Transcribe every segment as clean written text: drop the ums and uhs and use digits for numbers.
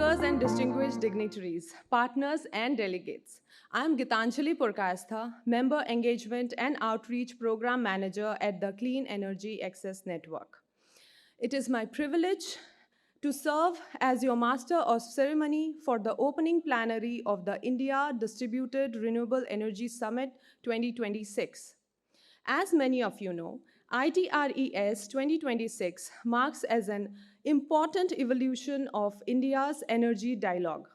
speakers and distinguished dignitaries, partners and delegates. I am Gitanjali Purkayastha, Member Engagement and Outreach Program Manager at the Clean Energy Access Network. It is my privilege to serve as your Master of Ceremony for the opening plenary of the India Distributed Renewable Energy Summit 2026. As many of you know, IDRES 2026 marks as an important evolution of India's energy dialogue.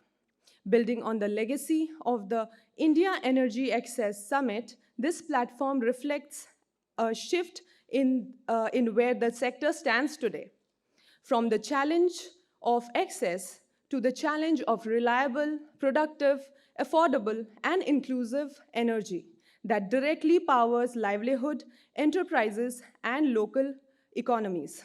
Building on the legacy of the India Energy Access Summit, this platform reflects a shift in where the sector stands today. From the challenge of access to the challenge of reliable, productive, affordable, and inclusive energy that directly powers livelihood, enterprises, and local economies.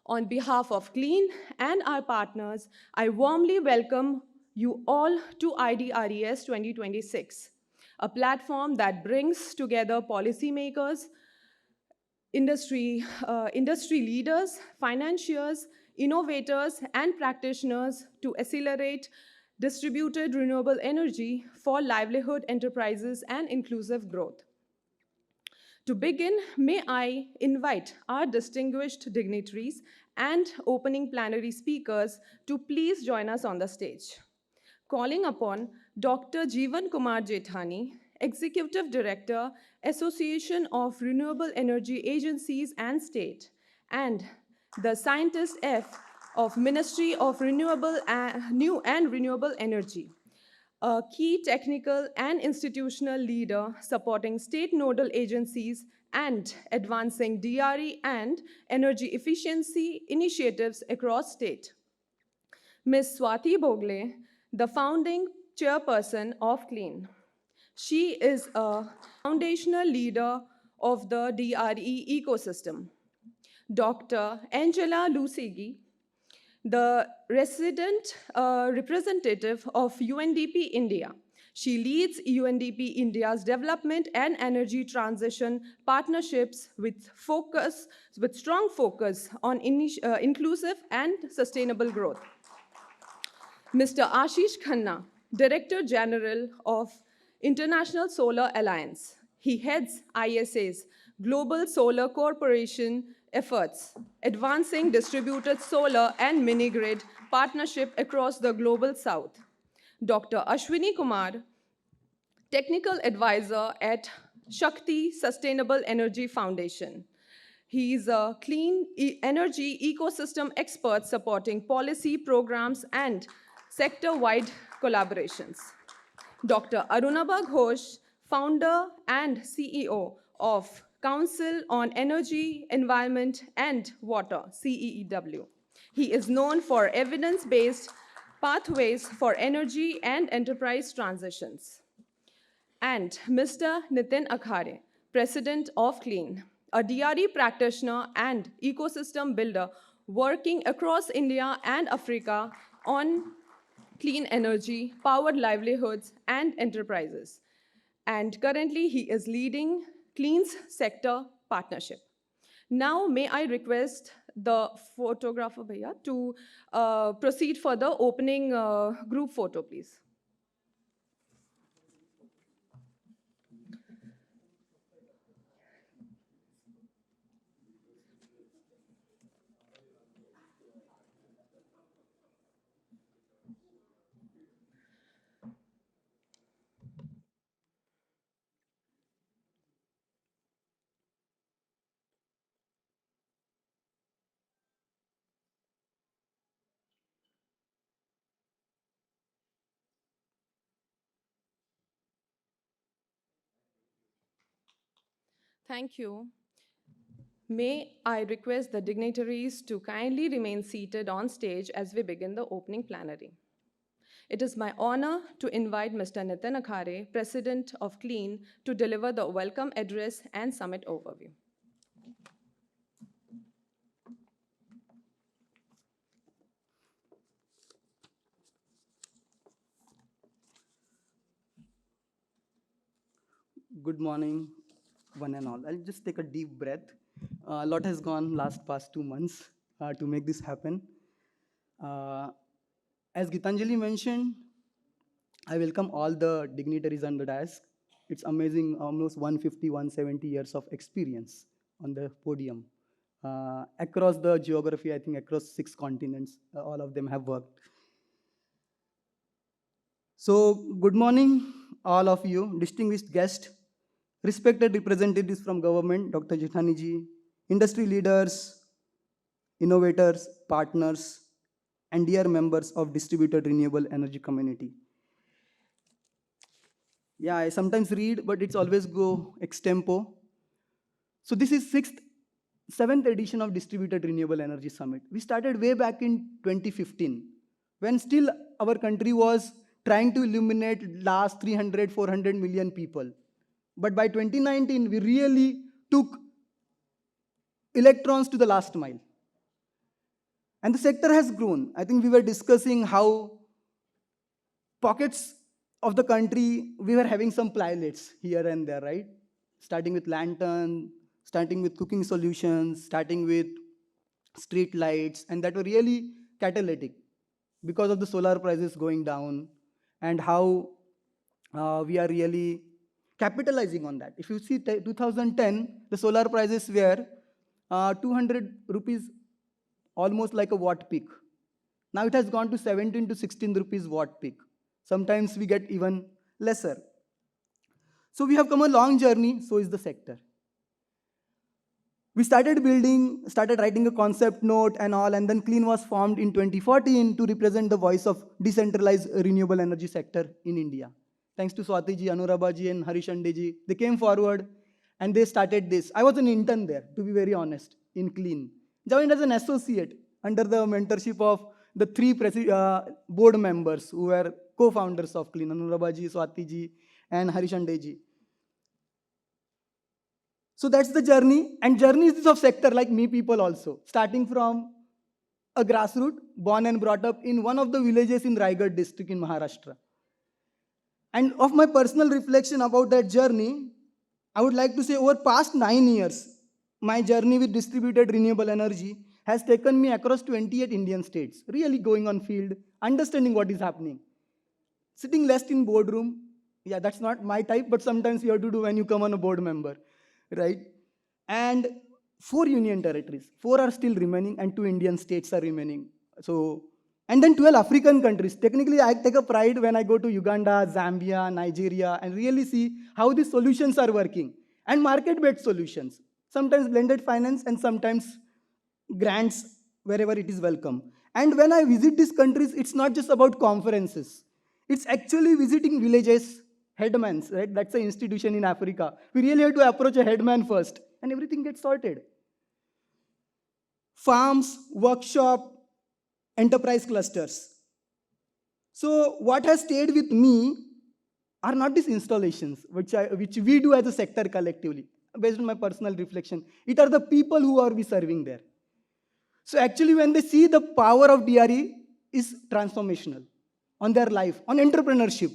On behalf of Clean and our partners, I warmly welcome you all to IDRES 2026, a platform that brings together policymakers, industry leaders, financiers, innovators, and practitioners to accelerate distributed renewable energy for livelihood enterprises and inclusive growth. To begin, may I invite our distinguished dignitaries and opening plenary speakers to please join us on the stage. Calling upon Dr. Jeevan Kumar Jethani, Executive Director, Association of Renewable Energy Agencies and State, and the Scientist F of Ministry of New and Renewable Energy, a key technical and institutional leader supporting state nodal agencies and advancing DRE and energy efficiency initiatives across state. Ms. Swati Bogle, the founding chairperson of CLEAN. She is a foundational leader of the DRE ecosystem. Dr. Angela Lusigi, the resident representative of UNDP India. She leads UNDP India's development and energy transition partnerships with strong focus on inclusive and sustainable growth. Mr. Ashish Khanna, Director General of International Solar Alliance. He heads ISA's Global Solar Corporation efforts, advancing distributed solar and mini-grid partnership across the global south. Dr. Ashwini Kumar, Technical Advisor at Shakti Sustainable Energy Foundation. He is a clean energy ecosystem expert supporting policy programs and sector-wide collaborations. Dr. Arunabha Ghosh, founder and CEO of Council on Energy, Environment and Water, CEEW. He is known for evidence-based pathways for energy and enterprise transitions. And Mr. Nitin Akhare, President of CLEAN, a DRE practitioner and ecosystem builder working across India and Africa on clean energy, powered livelihoods, and enterprises. And currently, he is leading CLEAN's sector partnership. Now, may I request the photographer Bhaiya to proceed for the opening group photo, please. Thank you. May I request the dignitaries to kindly remain seated on stage as we begin the opening plenary. It is my honor to invite Mr. Nitin Akhare, President of CLEAN, to deliver the welcome address and summit overview. Good morning, one and all. I'll just take a deep breath. A lot has gone past 2 months to make this happen. As Gitanjali mentioned, I welcome all the dignitaries on the dais. It's amazing, almost 150, 170 years of experience on the podium. Across the geography, I think across 6 continents, all of them have worked. So, good morning, all of you, distinguished guests, respected representatives from government, Dr. Jithani ji, industry leaders, innovators, partners, and dear members of distributed renewable energy community. Yeah, I sometimes read, but it's always go extempo. So this is seventh edition of Distributed Renewable Energy Summit. We started way back in 2015, when still our country was trying to illuminate last 300, 400 million people. But by 2019, we really took electrons to the last mile. And the sector has grown. I think we were discussing how pockets of the country, we were having some pilots here and there, right? Starting with lantern, starting with cooking solutions, starting with street lights, and that were really catalytic because of the solar prices going down and how we are really capitalizing on that. If you see 2010, the solar prices were 200 rupees, almost like a watt peak. Now it has gone to 17 to 16 rupees watt peak. Sometimes we get even lesser. So we have come a long journey, so is the sector. We started writing a concept note and all, and then Clean was formed in 2014 to represent the voice of decentralized renewable energy sector in India. Thanks to Swati ji, Anurabha ji, and Harishande ji, they came forward and they started this. I was an intern there, to be very honest, in Clean. Joined as an associate under the mentorship of the three board members who were co-founders of Clean, Anurabha ji, Swati ji, and Harishande ji. So that's the journey, and journey is of sector like me people also, starting from a grassroots, born and brought up in one of the villages in Raigad district in Maharashtra. And of my personal reflection about that journey, I would like to say over past 9 years, my journey with distributed renewable energy has taken me across 28 Indian states, really going on field, understanding what is happening. Sitting less in boardroom, yeah, that's not my type, but sometimes you have to do when you come on a board member, right? And 4 union territories, 4 are still remaining and 2 Indian states are remaining. So, and then 12 African countries. Technically, I take a pride when I go to Uganda, Zambia, Nigeria, and really see how these solutions are working. And market-based solutions, sometimes blended finance and sometimes grants wherever it is welcome. And when I visit these countries, it's not just about conferences. It's actually visiting villages, headmans, right? That's an institution in Africa. We really have to approach a headman first, and everything gets sorted. Farms, workshop, enterprise clusters. So what has stayed with me are not these installations, which we do as a sector collectively, based on my personal reflection. It are the people who are we serving there. So actually when they see the power of DRE is transformational on their life, on entrepreneurship.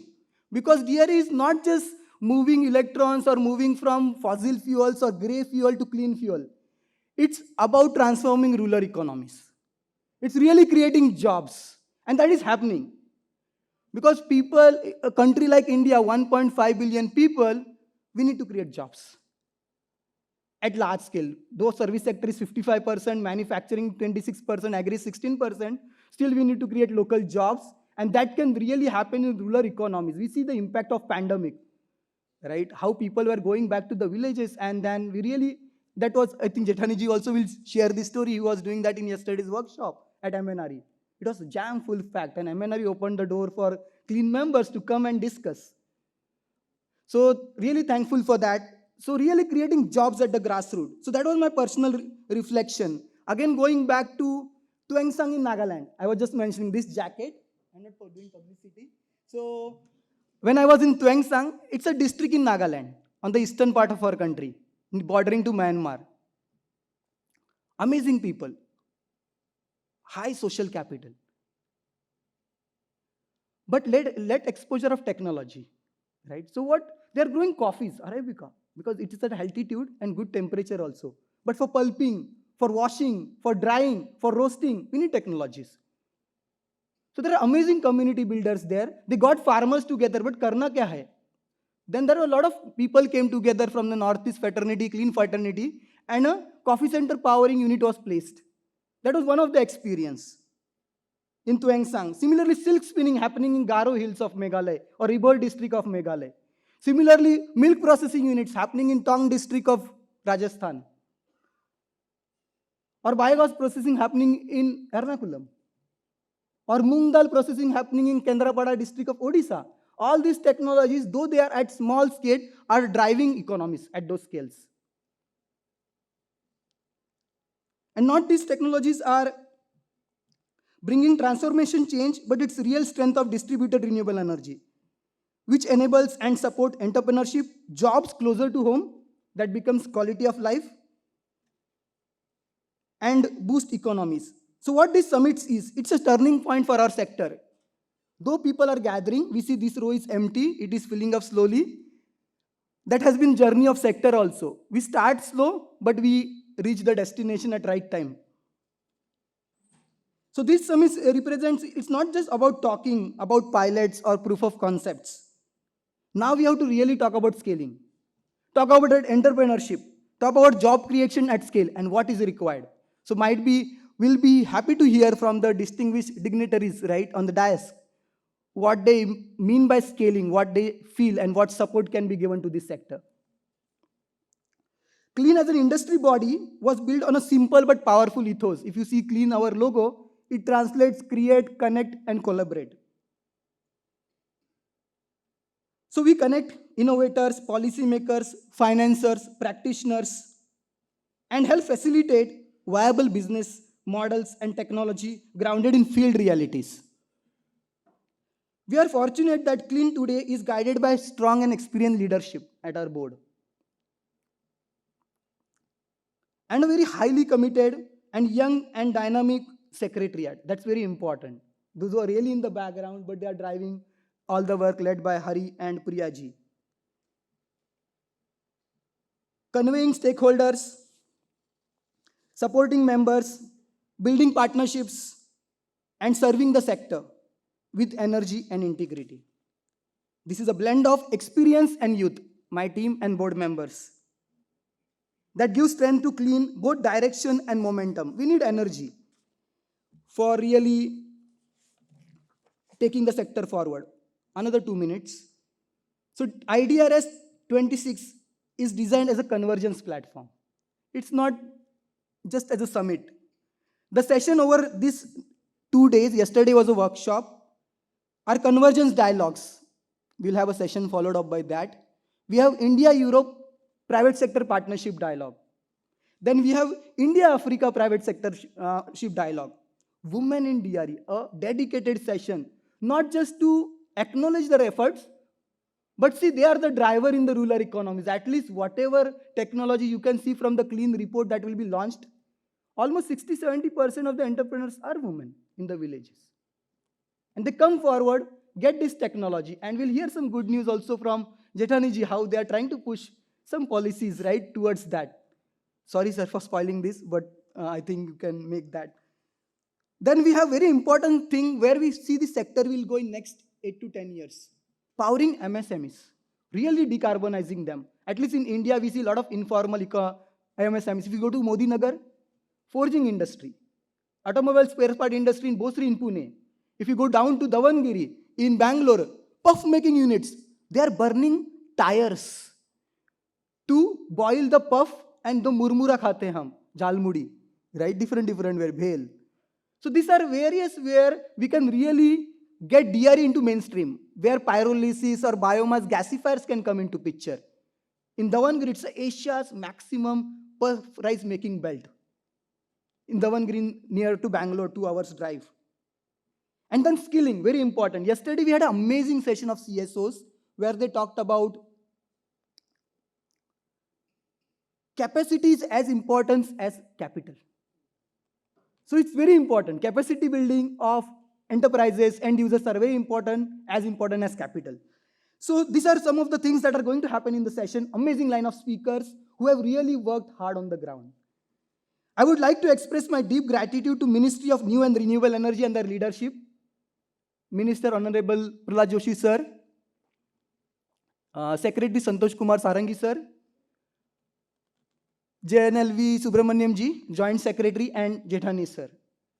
Because DRE is not just moving electrons or moving from fossil fuels or gray fuel to clean fuel. It's about transforming rural economies. It's really creating jobs. And that is happening. Because people, a country like India, 1.5 billion people, we need to create jobs at large scale. Though service sector is 55%, manufacturing 26%, agri 16%, still we need to create local jobs, and that can really happen in rural economies. We see the impact of pandemic, right? How people were going back to the villages, and then we really, that was, I think Jethaniji also will share this story. He was doing that in yesterday's workshop at MNRE. It was a jam full fact, and MNRE opened the door for Clean members to come and discuss. So really thankful for that. So really creating jobs at the grassroots. So that was my personal reflection. Again, going back to Tuengsang in Nagaland. I was just mentioning this jacket. I'm not for doing publicity. So when I was in Tuengsang, it's a district in Nagaland, on the eastern part of our country, bordering to Myanmar. Amazing people. High social capital. But let exposure of technology, right? So what? They're growing coffees, Arabica, because it is at altitude and good temperature also. But for pulping, for washing, for drying, for roasting, we need technologies. So there are amazing community builders there. They got farmers together, but karna kya hai? Then there were a lot of people came together from the Northeast fraternity, clean fraternity, and a coffee center powering unit was placed. That was one of the experience in Tuangsang. Similarly, silk spinning happening in Garo Hills of Meghalaya or Ribol district of Meghalaya. Similarly, milk processing units happening in Tong district of Rajasthan. Or biogas processing happening in Ernakulam. Or moong dal processing happening in Kendrapada district of Odisha. All these technologies, though they are at small scale, are driving economies at those scales. And not these technologies are bringing transformation change, but it's real strength of distributed renewable energy, which enables and support entrepreneurship, jobs closer to home, that becomes quality of life, and boost economies. So what this summit is, it's a turning point for our sector. Though people are gathering, we see this row is empty, it is filling up slowly. That has been journey of sector also. We start slow, but we reach the destination at right time. So this summit represents, it's not just about talking about pilots or proof of concepts. Now we have to really talk about scaling. Talk about entrepreneurship. Talk about job creation at scale and what is required. So we'll be happy to hear from the distinguished dignitaries, right, on the dais, what they mean by scaling, what they feel, and what support can be given to this sector. Clean as an industry body was built on a simple but powerful ethos. If you see Clean, our logo, it translates create, connect, and collaborate. So we connect innovators, policymakers, financiers, practitioners, and help facilitate viable business models and technology grounded in field realities. We are fortunate that Clean today is guided by strong and experienced leadership at our board. And a very highly committed and young and dynamic secretariat. That's very important. Those who are really in the background, but they are driving all the work led by Hari and Priyaji. Conveying stakeholders, supporting members, building partnerships, and serving the sector with energy and integrity. This is a blend of experience and youth, my team and board members, that gives strength to Clean both direction and momentum. We need energy for really taking the sector forward. Another 2 minutes. So IDRES 26 is designed as a convergence platform. It's not just as a summit. The session over these 2 days, yesterday was a workshop, are convergence dialogues. We'll have a session followed up by that. We have India-Europe private sector partnership dialogue. Then we have India-Africa private sector ship dialogue. Women in DRE, a dedicated session, not just to acknowledge their efforts, but see, they are the driver in the rural economies. At least whatever technology you can see from the Clean report that will be launched, almost 60-70% of the entrepreneurs are women in the villages. And they come forward, get this technology, and we'll hear some good news also from Jethaniji, how they are trying to push some policies right towards that. Sorry, sir, for spoiling this, but I think you can make that. Then we have very important thing where we see the sector will go in next 8 to 10 years. Powering MSMEs, really decarbonizing them. At least in India, we see a lot of informal MSMEs. If you go to Modi Nagar, forging industry, automobile spare part industry in Bosri in Pune. If you go down to Davangiri in Bangalore, puff making units, they are burning tires to boil the puff and the murmura khate hum, jalmudi, right? Different where bhel. So these are various where we can really get DRE into mainstream, where pyrolysis or biomass gasifiers can come into picture. In Davangiri, it's Asia's maximum puff rice making belt. In Davangiri, near to Bangalore, 2 hours drive. And then skilling, very important. Yesterday, we had an amazing session of CSOs where they talked about capacity is as important as capital. So it's very important. Capacity building of enterprises, end users are very important as capital. So these are some of the things that are going to happen in the session. Amazing line of speakers who have really worked hard on the ground. I would like to express my deep gratitude to Ministry of New and Renewable Energy and their leadership Minister Honorable Prahlad Joshi sir, Secretary Santosh Kumar Sarangi sir, JNLV Subramaniam ji, Joint Secretary, and Jethani sir.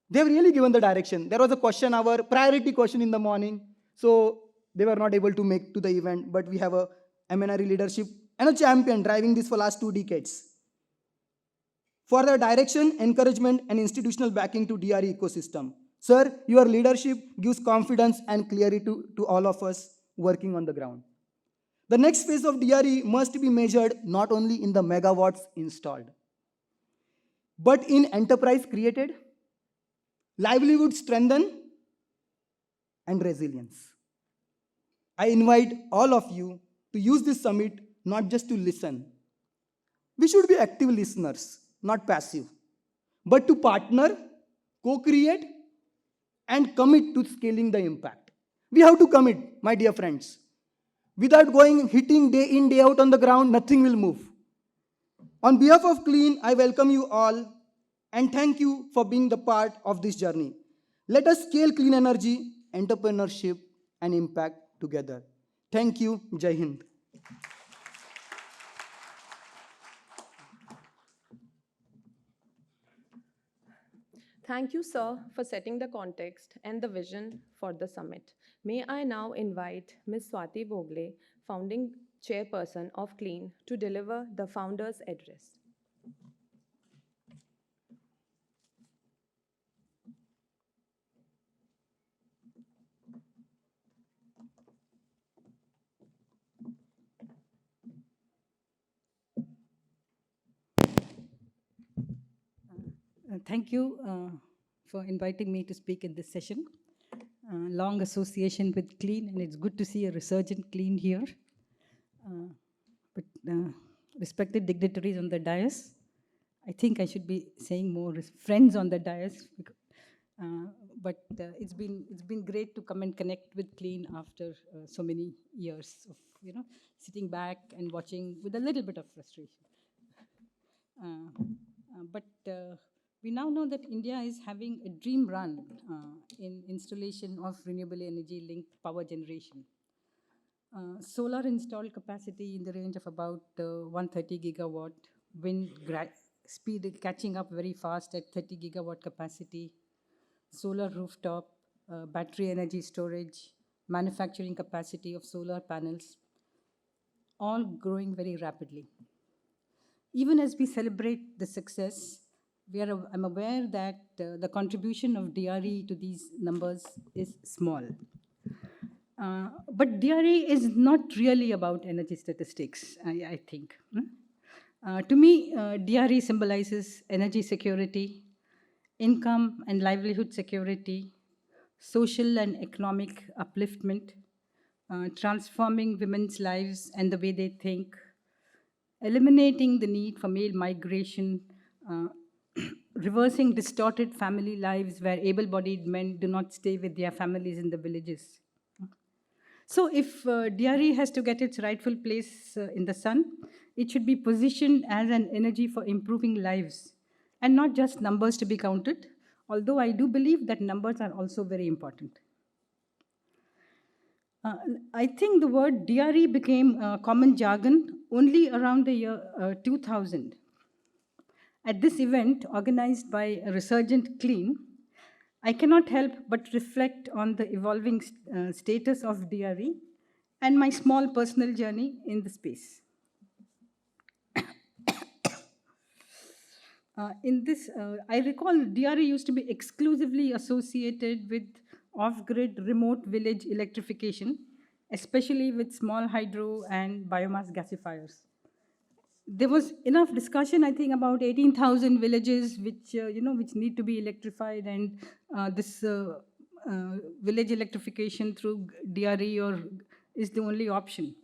They have really given the direction. There was a question hour, priority question in the morning, so they were not able to make to the event, but we have a MNRE leadership and a champion driving this for last 2 decades. For the direction, encouragement, and institutional backing to DRE ecosystem. Sir, your leadership gives confidence and clarity to all of us working on the ground. The next phase of DRE must be measured not only in the megawatts installed, but in enterprise created, livelihood strengthened, and resilience. I invite all of you to use this summit not just to listen. We should be active listeners, not passive, but to partner, co-create, and commit to scaling the impact. We have to commit, my dear friends. Without hitting day in, day out on the ground, nothing will move. On behalf of Clean, I welcome you all and thank you for being the part of this journey. Let us scale clean energy, entrepreneurship, and impact together. Thank you. Jai Hind. Thank you, sir, for setting the context and the vision for the summit. May I now invite Ms. Swati Bogle, founding chairperson of CLEAN, to deliver the founder's address. Thank you for inviting me to speak in this session. Long association with Clean, and it's good to see a resurgent Clean here. But respected dignitaries on the dais, I think I should be saying more friends on the dais. But it's been great to come and connect with Clean after so many years of sitting back and watching with a little bit of frustration. But we now know that India is having a dream run in installation of renewable energy linked power generation. Solar installed capacity in the range of about 130 gigawatt, wind speed catching up very fast at 30 gigawatt capacity, solar rooftop, battery energy storage, manufacturing capacity of solar panels, all growing very rapidly. Even as we celebrate the success, I'm aware that the contribution of DRE to these numbers is small. But DRE is not really about energy statistics, I think. To me, DRE symbolizes energy security, income and livelihood security, social and economic upliftment, transforming women's lives and the way they think, eliminating the need for male migration, reversing distorted family lives where able-bodied men do not stay with their families in the villages. So if DRE has to get its rightful place in the sun, it should be positioned as an energy for improving lives and not just numbers to be counted, although I do believe that numbers are also very important. I think the word DRE became common jargon only around the year 2000. At this event, organized by Resurgent Clean, I cannot help but reflect on the evolving status of DRE and my small personal journey in the space. I recall DRE used to be exclusively associated with off-grid remote village electrification, especially with small hydro and biomass gasifiers. There was enough discussion, I think, about 18,000 villages which need to be electrified, and this village electrification through DRE is the only option.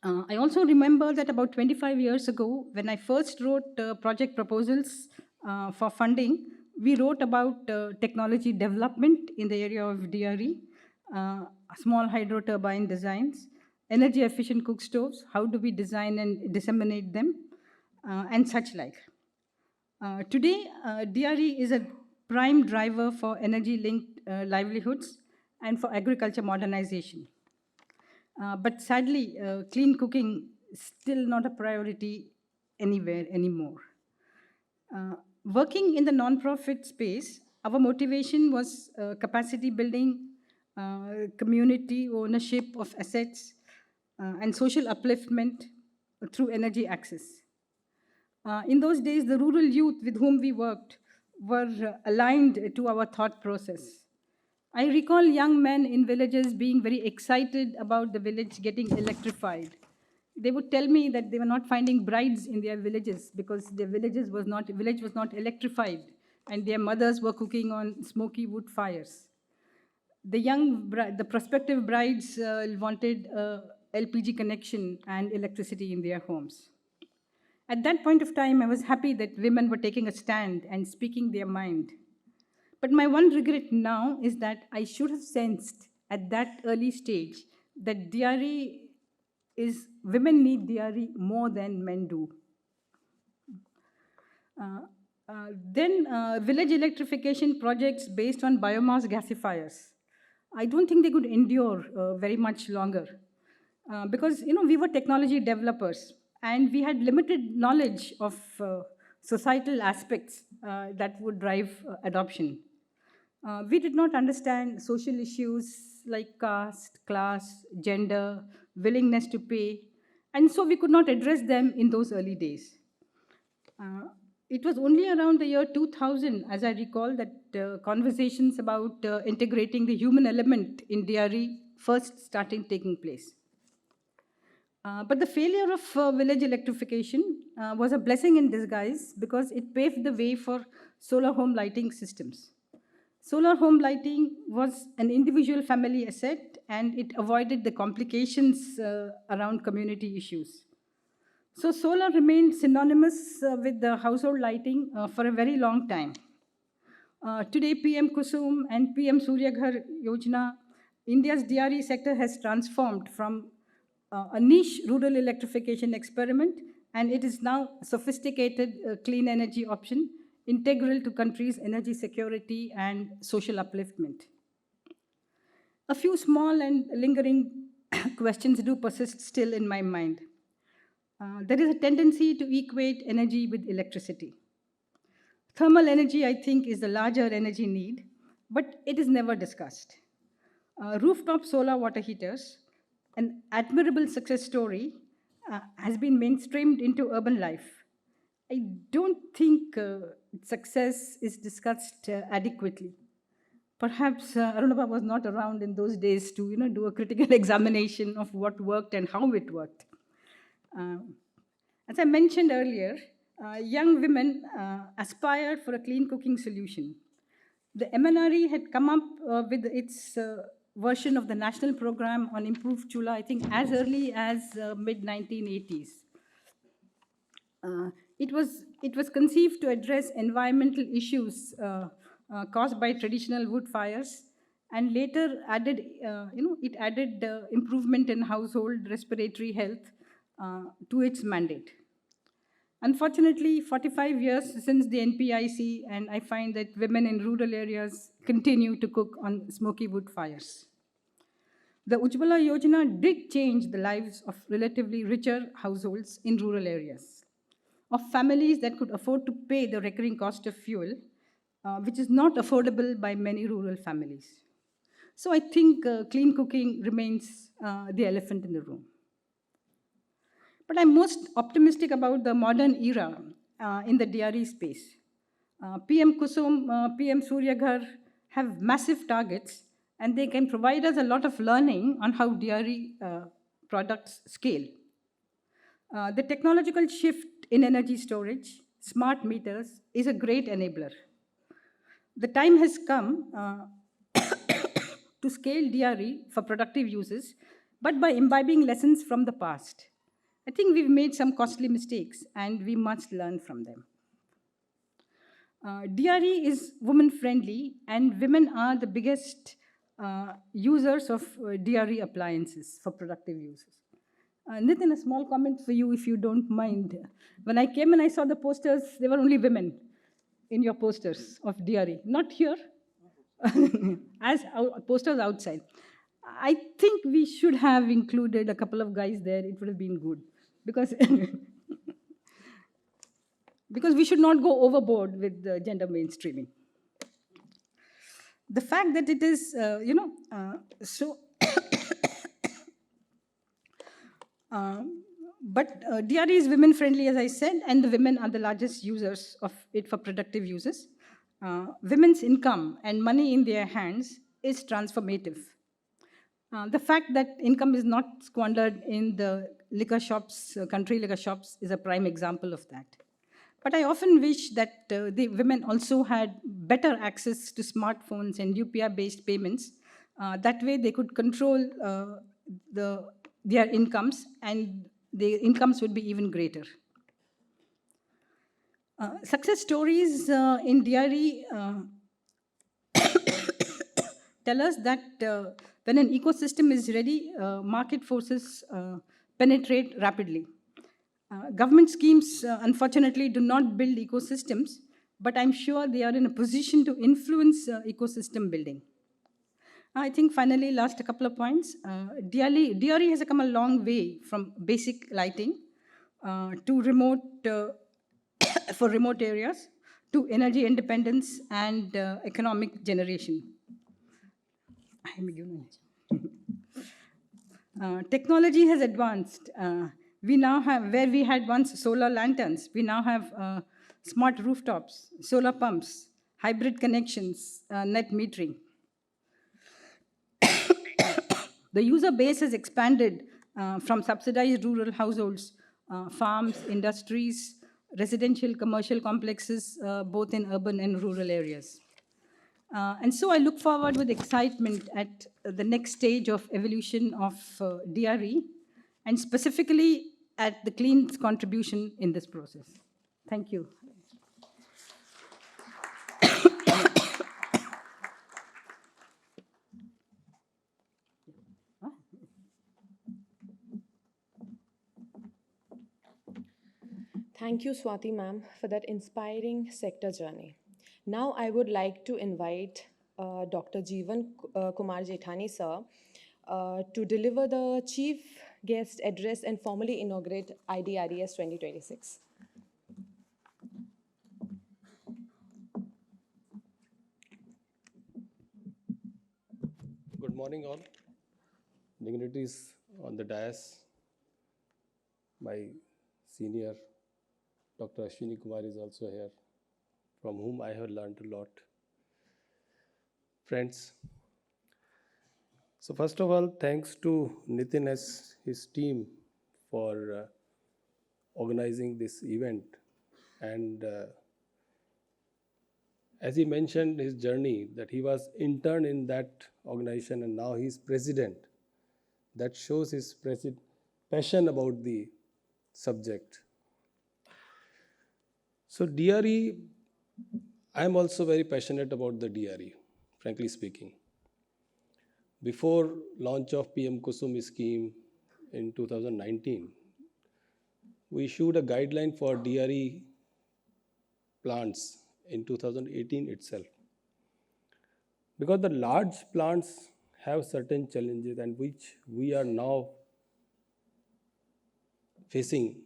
I also remember that about 25 years ago, when I first wrote project proposals for funding, we wrote about technology development in the area of DRE, small hydro turbine designs, energy efficient cook stoves, how do we design and disseminate them, and such like. Today, DRE is a prime driver for energy-linked livelihoods and for agriculture modernization. But sadly, clean cooking is still not a priority anywhere anymore. Working in the nonprofit space, our motivation was capacity building, community ownership of assets, and social upliftment through energy access. In those days, the rural youth with whom we worked were aligned to our thought process. I recall young men in villages being very excited about the village getting electrified. They would tell me that they were not finding brides in their villages because their village was not electrified, and their mothers were cooking on smoky wood fires. The prospective brides wanted a LPG connection and electricity in their homes. At that point of time, I was happy that women were taking a stand and speaking their mind. But my one regret now is that I should have sensed at that early stage that women need dairy more than men do. Village electrification projects based on biomass gasifiers. I don't think they could endure very much longer because we were technology developers and we had limited knowledge of societal aspects that would drive adoption. We did not understand social issues like caste, class, gender, willingness to pay, and so we could not address them in those early days. It was only around the year 2000, as I recall, that conversations about integrating the human element in dairy first started taking place. But the failure of village electrification was a blessing in disguise because it paved the way for solar home lighting systems. Solar home lighting was an individual family asset and it avoided the complications around community issues. So solar remained synonymous with the household lighting for a very long time. Today, PM Kusum and PM Surya Ghar Yojana, India's DRE sector has transformed from a niche rural electrification experiment, and it is now a sophisticated clean energy option integral to country's energy security and social upliftment. A few small and lingering questions do persist still in my mind. There is a tendency to equate energy with electricity. Thermal energy, I think, is the larger energy need, but it is never discussed. Rooftop solar water heaters, an admirable success story, has been mainstreamed into urban life. I don't think success is discussed adequately. Perhaps Arunabha was not around in those days to do a critical examination of what worked and how it worked. As I mentioned earlier, young women aspired for a clean cooking solution. The MNRE had come up with its version of the national program on improved chula, I think, as early as mid-1980s. It was conceived to address environmental issues caused by traditional wood fires, and later added, it added improvement in household respiratory health to its mandate. Unfortunately, 45 years since the NPIC, and I find that women in rural areas continue to cook on smoky wood fires. The Ujjwala Yojana did change the lives of relatively richer households in rural areas, of families that could afford to pay the recurring cost of fuel, which is not affordable by many rural families. So I think clean cooking remains the elephant in the room. But I'm most optimistic about the modern era in the DRE space. PM Kusum, PM Surya Ghar have massive targets, and they can provide us a lot of learning on how DRE products scale. The technological shift in energy storage, smart meters, is a great enabler. The time has come to scale DRE for productive uses, but by imbibing lessons from the past. I think we've made some costly mistakes, and we must learn from them. DRE is women-friendly, and women are the biggest users of DRE appliances for productive uses. Nitin, a small comment for you, if you don't mind. When I came and I saw the posters, they were only women. in your posters of DRE, not here, as posters outside. I think we should have included a couple of guys there. It would have been good because because we should not go overboard with the gender mainstreaming. The fact that it is, so but DRE is women friendly, as I said, and the women are the largest users of it for productive uses. Women's income and money in their hands is transformative. The fact that income is not squandered in the liquor shops, country liquor shops, is a prime example of that. But I often wish that the women also had better access to smartphones and UPI-based payments. That way they could control their incomes, and the incomes would be even greater. Success stories in DRE tell us that when an ecosystem is ready, market forces penetrate rapidly. Government schemes, unfortunately, do not build ecosystems, but I'm sure they are in a position to influence ecosystem building. I think finally, last couple of points. DRE has come a long way from basic lighting to remote, for remote areas, to energy independence and economic generation. Technology has advanced. We now have, where we had once solar lanterns, we now have smart rooftops, solar pumps, hybrid connections, net metering. The user base has expanded from subsidized rural households, farms, industries, residential, commercial complexes, both in urban and rural areas. And so I look forward with excitement at the next stage of evolution of DRE, and specifically at the Clean's contribution in this process. Thank you. Thank you, Swati ma'am, for that inspiring sector journey. Now I would like to invite Dr. Jeevan Kumar Jethani sir to deliver the chief guest address and formally inaugurate IDRES 2026. Good morning, all. Dignitaries on the dais. My senior, Dr. Ashwini Kumar, is also here, from whom I have learned a lot. Friends, so first of all, thanks to Nitin and his team for organizing this event. And as he mentioned his journey, that he was intern in that organization and now he's president. That shows his passion about the subject. So DRE, I'm also very passionate about the DRE, frankly speaking. Before launch of PM Kusum scheme in 2019, we issued a guideline for DRE plants in 2018 itself. Because the large plants have certain challenges and which we are now facing,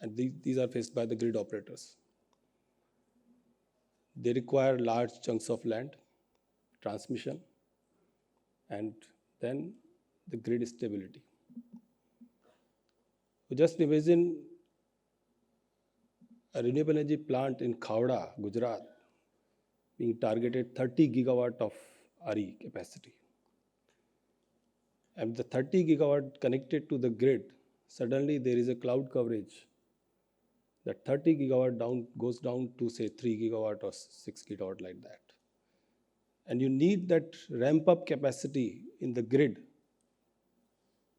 and these are faced by the grid operators. They require large chunks of land, transmission, and then the grid stability. So just imagine a renewable energy plant in Khavda, Gujarat, being targeted 30 gigawatt of RE capacity. And the 30 gigawatt connected to the grid, suddenly there is a cloud coverage. That 30 gigawatt goes down to say 3 gigawatt or 6 gigawatt, like that. And you need that ramp up capacity in the grid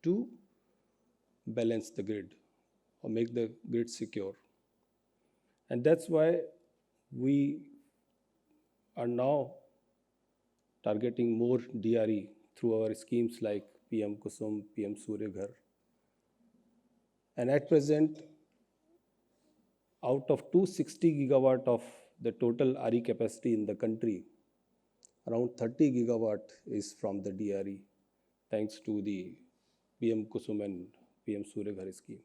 to balance the grid or make the grid secure. And that's why we are now targeting more DRE through our schemes like PM Kusum, PM Surya Ghar. And at present, out of 260 gigawatt of the total RE capacity in the country, around 30 gigawatt is from the DRE, thanks to the PM Kusum and PM Surya Ghar scheme.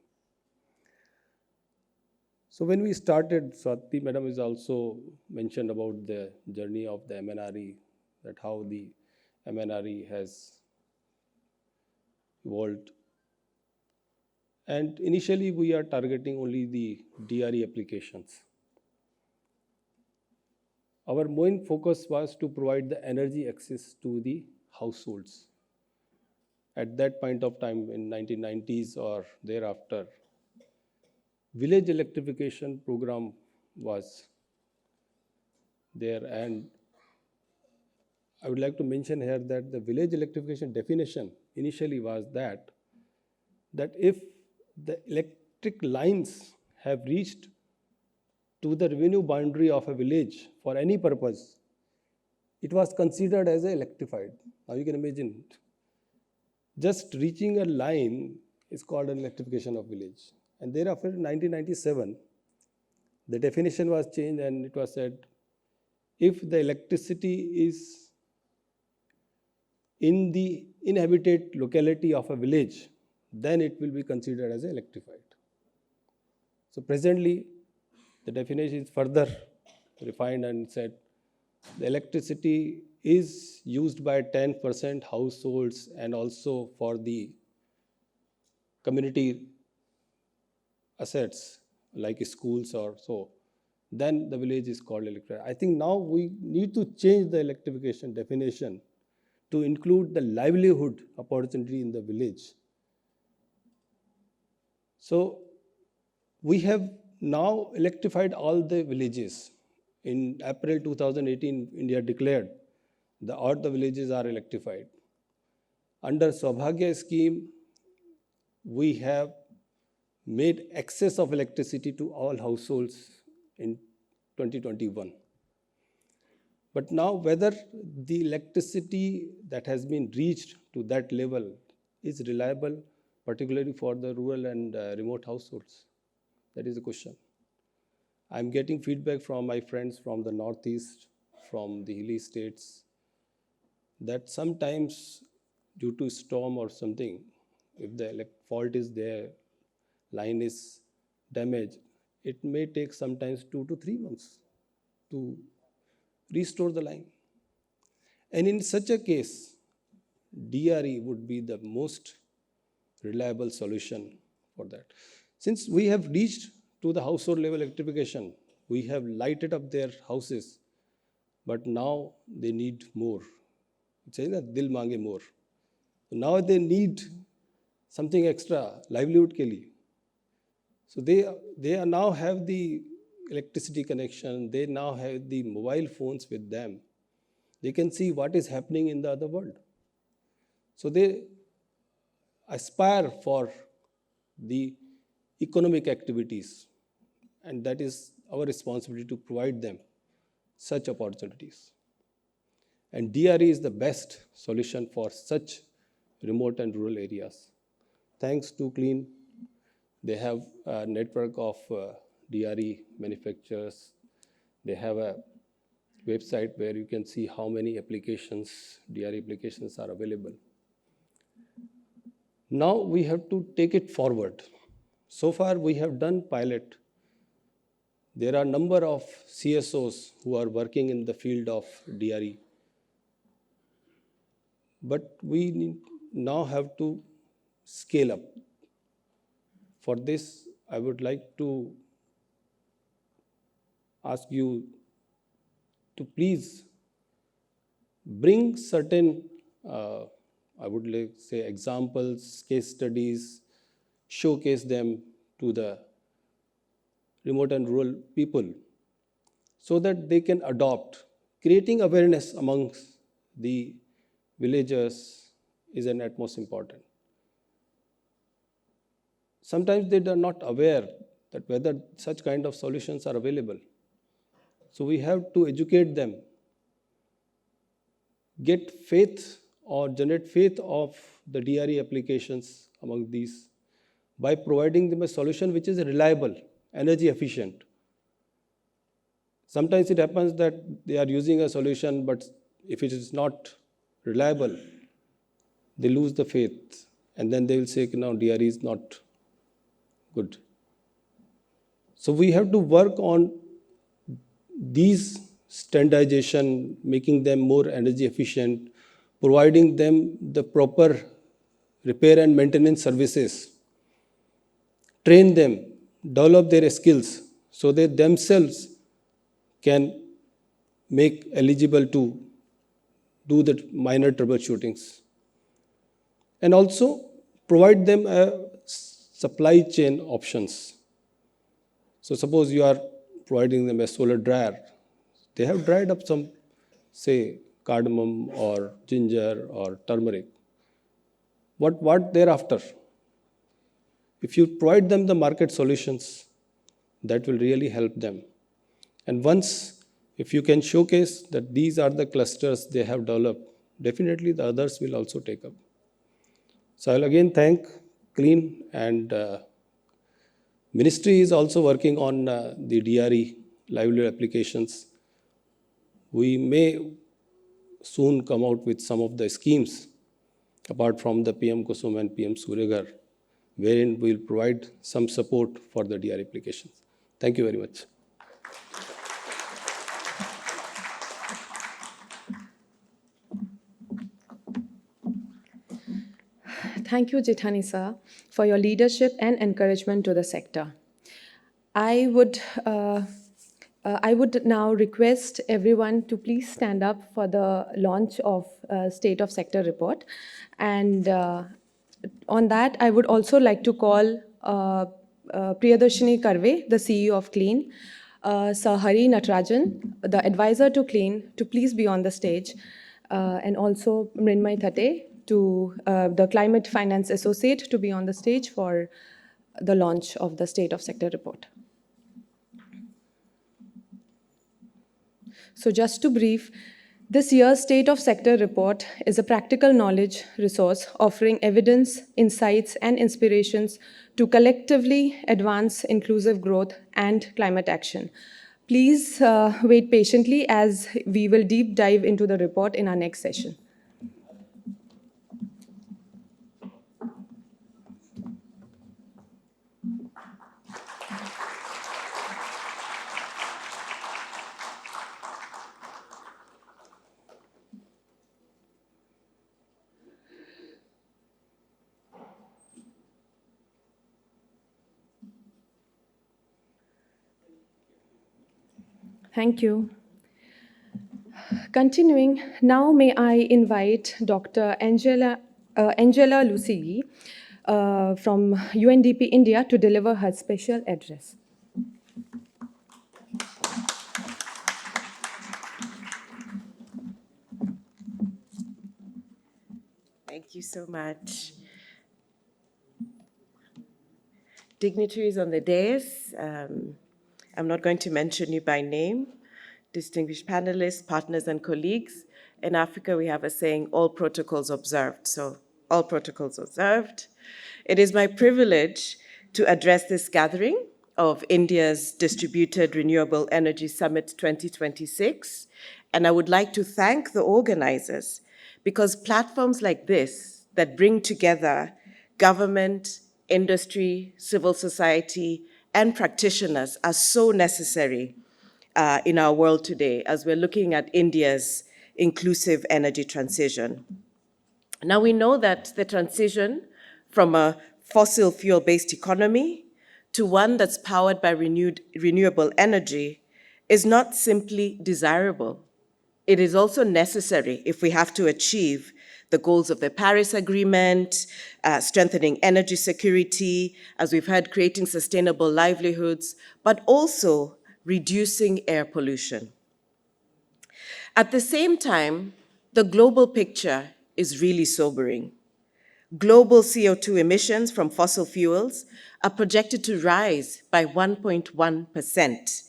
So when we started, Swati Madam is also mentioned about the journey of the MNRE, that how the MNRE has evolved. And initially we are targeting only the DRE applications. Our main focus was to provide the energy access to the households. At that point of time in 1990s or thereafter, village electrification program was there, and I would like to mention here that the village electrification definition initially was that if the electric lines have reached to the revenue boundary of a village for any purpose, it was considered as electrified. Now you can imagine, just reaching a line is called an electrification of village. And thereafter, in 1997, the definition was changed and it was said, if the electricity is in the inhabited locality of a village, then it will be considered as electrified. So presently, the definition is further refined and said the electricity is used by 10% households and also for the community assets like schools or so, then the village is called electrified. I think now we need to change the electrification definition to include the livelihood opportunity in the village. So we have now electrified all the villages. In April 2018, India declared all the villages are electrified. Under Saubhagya scheme, we have made access of electricity to all households in 2021. But now whether the electricity that has been reached to that level is reliable, particularly for the rural and remote households, that is the question. I'm getting feedback from my friends from the Northeast, from the hilly states, that sometimes due to storm or something, if the fault is there, line is damaged, it may take sometimes 2 to 3 months to restore the line. And in such a case, DRE would be the most reliable solution for that. Since we have reached to the household level electrification, we have lighted up their houses, but now they need more. It's saying that dil mange more. So now they need something extra, livelihood ke liye. So they are now have the electricity connection, they now have the mobile phones with them. They can see what is happening in the other world. So they aspire for the economic activities, and that is our responsibility to provide them such opportunities. And DRE is the best solution for such remote and rural areas. Thanks to Clean, they have a network of DRE manufacturers. They have a website where you can see how many applications, DRE applications are available. Now we have to take it forward. So far we have done pilot. There are a number of CSOs who are working in the field of DRE. But we now have to scale up. For this, I would like to ask you to please bring certain, I would like to say, examples, case studies, showcase them to the remote and rural people so that they can adopt. Creating awareness amongst the villagers is an utmost important. Sometimes they are not aware that whether such kind of solutions are available. So we have to educate them, get faith or generate faith of the DRE applications among these by providing them a solution which is reliable, energy efficient, Sometimes it happens that they are using a solution, but if it is not reliable, they lose the faith, and then they will say, no, DRE is not good. So we have to work on these standardization, making them more energy efficient, providing them the proper repair and maintenance services, train them, develop their skills so they themselves can make eligible to do the minor troubleshootings. And also provide them a supply chain options. So suppose you are providing them a solar dryer. They have dried up some, say, cardamom or ginger or turmeric. What thereafter? If you provide them the market solutions, that will really help them. And once, if you can showcase that these are the clusters they have developed, definitely the others will also take up. So I'll again thank Clean, and Ministry is also working on the DRE livelihood applications. We may soon come out with some of the schemes apart from the PM Kusum and PM Suryaghar, wherein we will provide some support for the DRE applications. Thank you very much. Thank you, Jethani sir, for your leadership and encouragement to the sector. I would now request everyone to please stand up for the launch of State of Sector report. And on that, I would also like to call Priyadarshini Karve, the CEO of Clean, Sir Hari Natarajan, the advisor to Clean, to please be on the stage, and also Mrinmay Thate, to the Climate Finance Associate, to be on the stage for the launch of the State of Sector report. So just to brief, this year's State of Sector report is a practical knowledge resource offering evidence, insights, and inspirations to collectively advance inclusive growth and climate action. Please wait patiently as we will deep dive into the report in our next session. Thank you. Continuing, now may I invite Dr. Angela Lusigi from UNDP India to deliver her special address. Thank you so much. Dignitaries on the dais, I'm not going to mention you by name, distinguished panelists, partners, and colleagues. In Africa, we have a saying, all protocols observed. So all protocols observed. It is my privilege to address this gathering of India's Distributed Renewable Energy Summit 2026. And I would like to thank the organizers, because platforms like this that bring together government, industry, civil society, and practitioners are so necessary in our world today as we're looking at India's inclusive energy transition. Now, we know that the transition from a fossil fuel-based economy to one that's powered by renewable energy is not simply desirable. It is also necessary if we have to achieve the goals of the Paris Agreement, strengthening energy security, as we've heard, creating sustainable livelihoods, but also reducing air pollution. At the same time, the global picture is really sobering. Global CO2 emissions from fossil fuels are projected to rise by 1.1%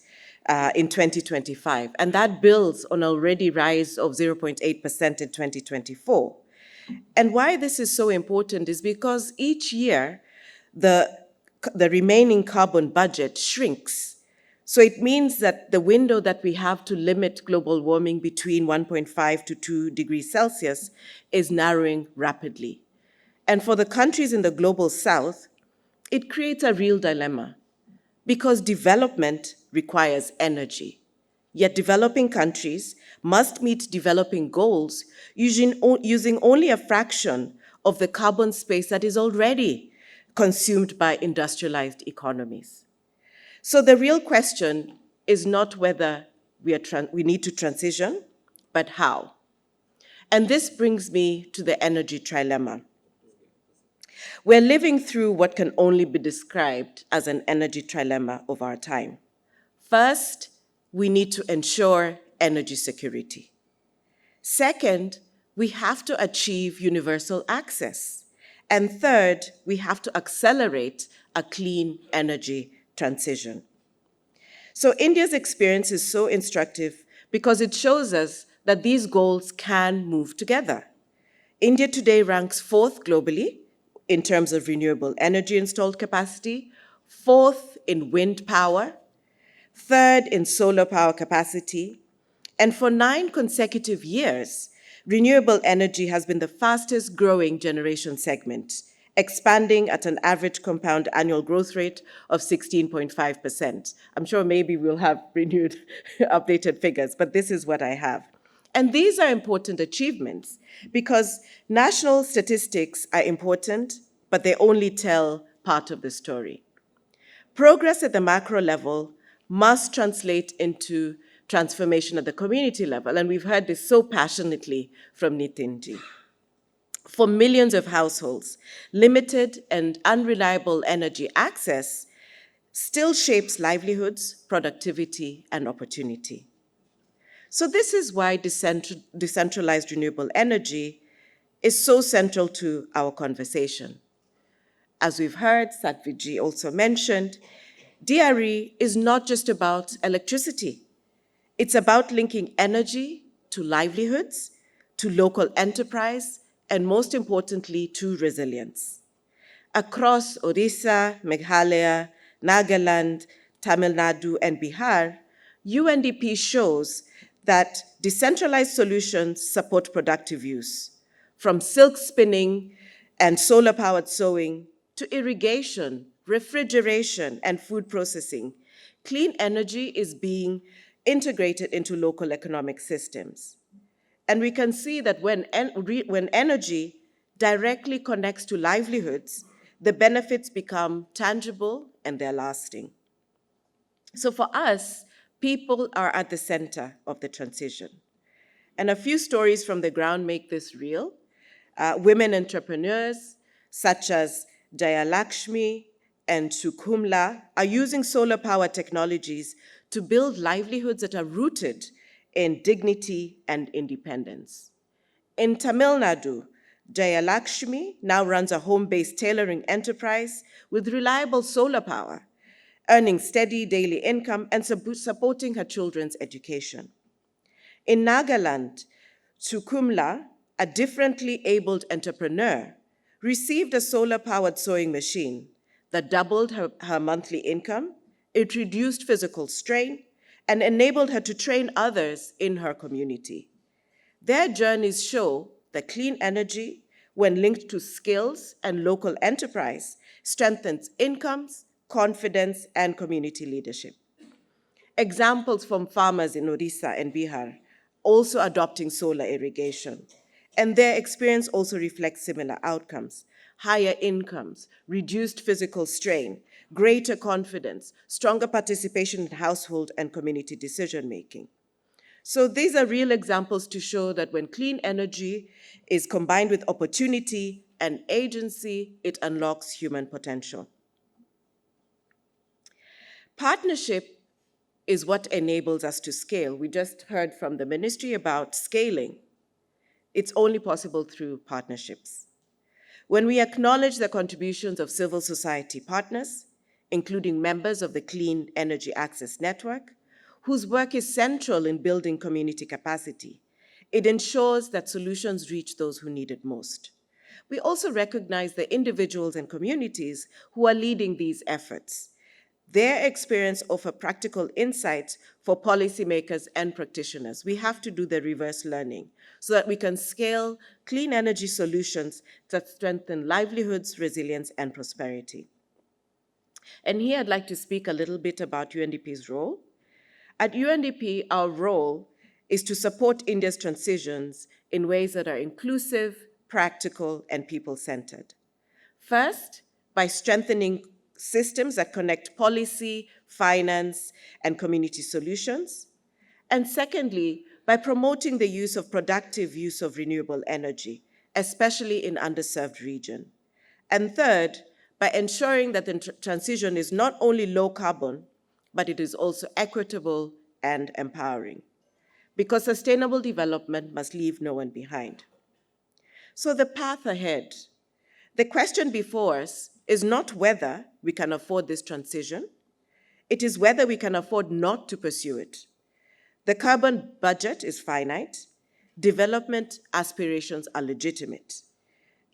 in 2025, and that builds on already rise of 0.8% in 2024. And why this is so important is because each year, the remaining carbon budget shrinks. So it means that the window that we have to limit global warming between 1.5 to 2 degrees Celsius is narrowing rapidly. And for the countries in the global south, it creates a real dilemma because development requires energy. Yet developing countries must meet developing goals using only a fraction of the carbon space that is already consumed by industrialized economies. So the real question is not whether we need to transition, but how. And this brings me to the energy trilemma. We're living through what can only be described as an energy trilemma of our time. First, we need to ensure energy security. Second, we have to achieve universal access. And third, we have to accelerate a clean energy transition. So India's experience is so instructive because it shows us that these goals can move together. India today ranks 4th globally in terms of renewable energy installed capacity, 4th in wind power, 3rd in solar power capacity, and for 9 consecutive years, renewable energy has been the fastest growing generation segment, expanding at an average compound annual growth rate of 16.5%. I'm sure maybe we'll have renewed, updated figures, but this is what I have. And these are important achievements because national statistics are important, but they only tell part of the story. Progress at the macro level must translate into transformation at the community level, and we've heard this so passionately from Nitinji. For millions of households, limited and unreliable energy access still shapes livelihoods, productivity, and opportunity. So this is why decentralized renewable energy is so central to our conversation. As we've heard, Satviji also mentioned, DRE is not just about electricity. It's about linking energy to livelihoods, to local enterprise, and most importantly, to resilience. Across Odisha, Meghalaya, Nagaland, Tamil Nadu, and Bihar, UNDP shows that decentralized solutions support productive use, from silk spinning and solar-powered sewing to irrigation, refrigeration, and food processing. Clean energy is being integrated into local economic systems. And we can see that when energy directly connects to livelihoods, the benefits become tangible and they're lasting. So for us, people are at the center of the transition. And a few stories from the ground make this real. Women entrepreneurs such as Jayalakshmi and Sukumla are using solar power technologies to build livelihoods that are rooted in dignity and independence. In Tamil Nadu, Jayalakshmi now runs a home-based tailoring enterprise with reliable solar power, earning steady daily income and supporting her children's education. In Nagaland, Sukumla, a differently abled entrepreneur, received a solar-powered sewing machine that doubled her monthly income, it reduced physical strain, and enabled her to train others in her community. Their journeys show that clean energy, when linked to skills and local enterprise, strengthens incomes, confidence, and community leadership. Examples from farmers in Odisha and Bihar also adopting solar irrigation. And their experience also reflects similar outcomes: higher incomes, reduced physical strain, greater confidence, stronger participation in household and community decision-making. So these are real examples to show that when clean energy is combined with opportunity and agency, it unlocks human potential. Partnership is what enables us to scale. We just heard from the ministry about scaling. It's only possible through partnerships. When we acknowledge the contributions of civil society partners, including members of the Clean Energy Access Network, whose work is central in building community capacity, it ensures that solutions reach those who need it most. We also recognize the individuals and communities who are leading these efforts. Their experience offers practical insights for policymakers and practitioners. We have to do the reverse learning so that we can scale clean energy solutions that strengthen livelihoods, resilience, and prosperity. And here I'd like to speak a little bit about UNDP's role. At UNDP, our role is to support India's transitions in ways that are inclusive, practical, and people-centered. First, by strengthening systems that connect policy, finance, and community solutions. And secondly, by promoting the productive use of renewable energy, especially in underserved regions. And third, by ensuring that the transition is not only low carbon, but it is also equitable and empowering. Because sustainable development must leave no one behind. So the path ahead. The question before us is not whether we can afford this transition, it is whether we can afford not to pursue it. The carbon budget is finite, development aspirations are legitimate,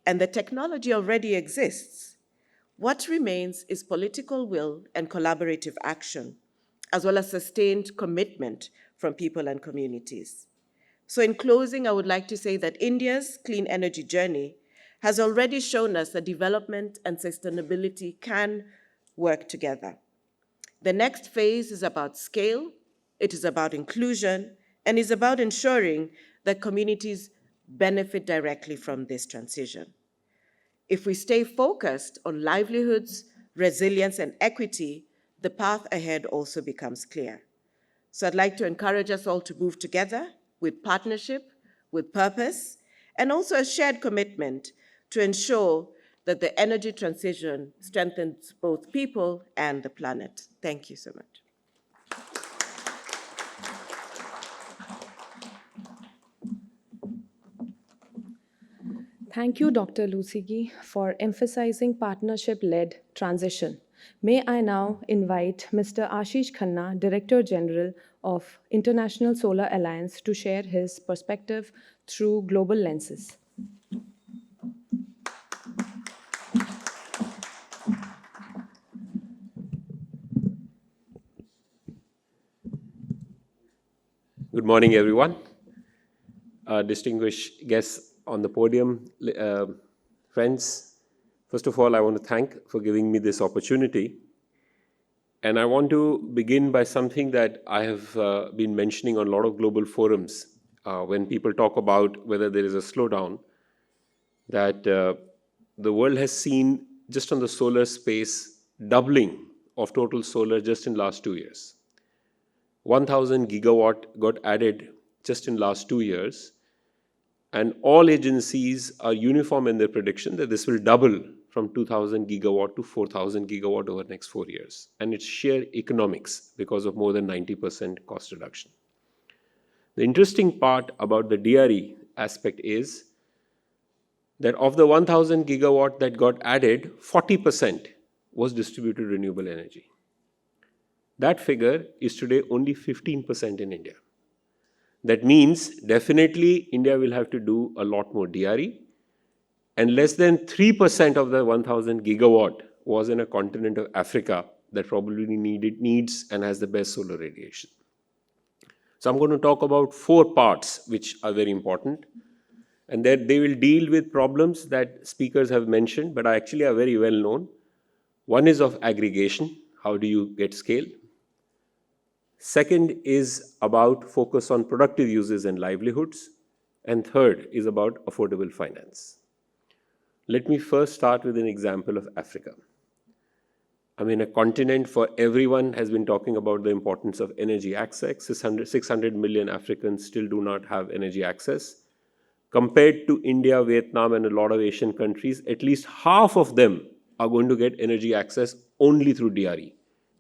and the technology already exists. What remains is political will and collaborative action, as well as sustained commitment from people and communities. So in closing, I would like to say that India's clean energy journey has already shown us that development and sustainability can work together. The next phase is about scale, it is about inclusion, and is about ensuring that communities benefit directly from this transition. If we stay focused on livelihoods, resilience, and equity, the path ahead also becomes clear. So I'd like to encourage us all to move together with partnership, with purpose, and also a shared commitment to ensure that the energy transition strengthens both people and the planet. Thank you so much. Thank you, Dr. Lusigi, for emphasizing partnership-led transition. May I now invite Mr. Ashish Khanna, Director General of International Solar Alliance, to share his perspective through global lenses. Good morning, everyone. Distinguished guests on the podium, friends. First of all, I want to thank for giving me this opportunity. And I want to begin by something that I have been mentioning on a lot of global forums when people talk about whether there is a slowdown, that the world has seen just on the solar space doubling of total solar just in last 2 years. 1,000 gigawatt got added just in last 2 years, and all agencies are uniform in their prediction that this will double from 2,000 gigawatt to 4,000 gigawatt over the next 4 years. And it's sheer economics because of more than 90% cost reduction. The interesting part about the DRE aspect is that of the 1,000 gigawatt that got added, 40% was distributed renewable energy. That figure is today only 15% in India. That means definitely India will have to do a lot more DRE, and less than 3% of the 1,000 gigawatt was in a continent of Africa that probably needs and has the best solar radiation. So I'm going to talk about 4 parts which are very important, and that they will deal with problems that speakers have mentioned but are actually very well known. One is of aggregation. How do you get scale? Second is about focus on productive uses and livelihoods. And third is about affordable finance. Let me first start with an example of Africa. I mean, a continent for everyone has been talking about the importance of energy access. 600 million Africans still do not have energy access. Compared to India, Vietnam, and a lot of Asian countries, at least half of them are going to get energy access only through DRE,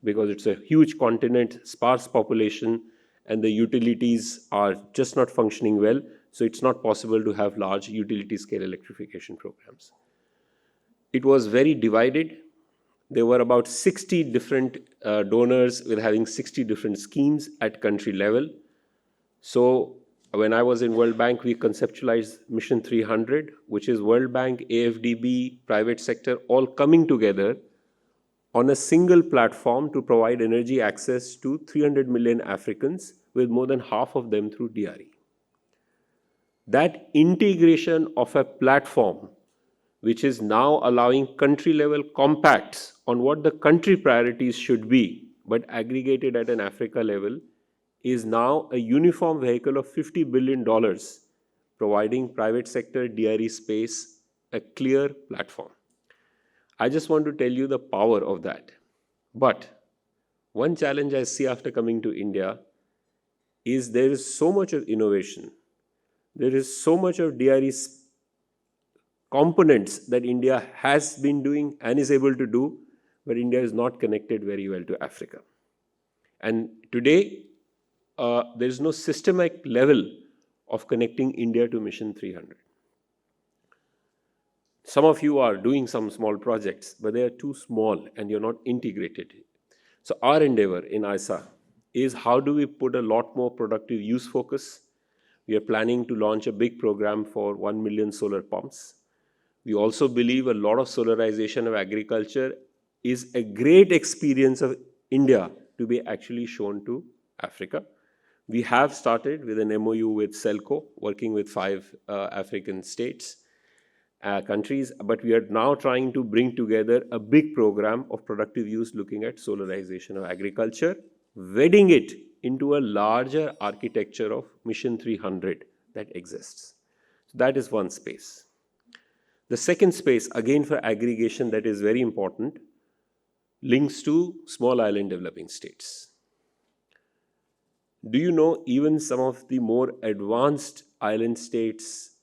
because it's a huge continent, sparse population, and the utilities are just not functioning well, so it's not possible to have large utility-scale electrification programs. It was very divided. There were about 60 different donors with having 60 different schemes at country level. So when I was in World Bank, we conceptualized Mission 300, which is World Bank, AFDB, private sector, all coming together on a single platform to provide energy access to 300 million Africans, with more than half of them through DRE. That integration of a platform, which is now allowing country-level compacts on what the country priorities should be, but aggregated at an Africa level, is now a uniform vehicle of $50 billion, providing private sector DRE space a clear platform. I just want to tell you the power of that. But one challenge I see after coming to India is there is so much of innovation. There is so much of DRE components that India has been doing and is able to do, but India is not connected very well to Africa. And today, there is no systemic level of connecting India to Mission 300. Some of you are doing some small projects, but they are too small and you're not integrated. So our endeavor in ISA is how do we put a lot more productive use focus. We are planning to launch a big program for 1 million solar pumps. We also believe a lot of solarization of agriculture is a great experience of India to be actually shown to Africa. We have started with an MOU with CELCO, working with 5 African states, countries, but we are now trying to bring together a big program of productive use looking at solarization of agriculture, wedding it into a larger architecture of Mission 300 that exists. So that is one space. The second space, again for aggregation, that is very important, links to small island developing states. Do you know even some of the more advanced island states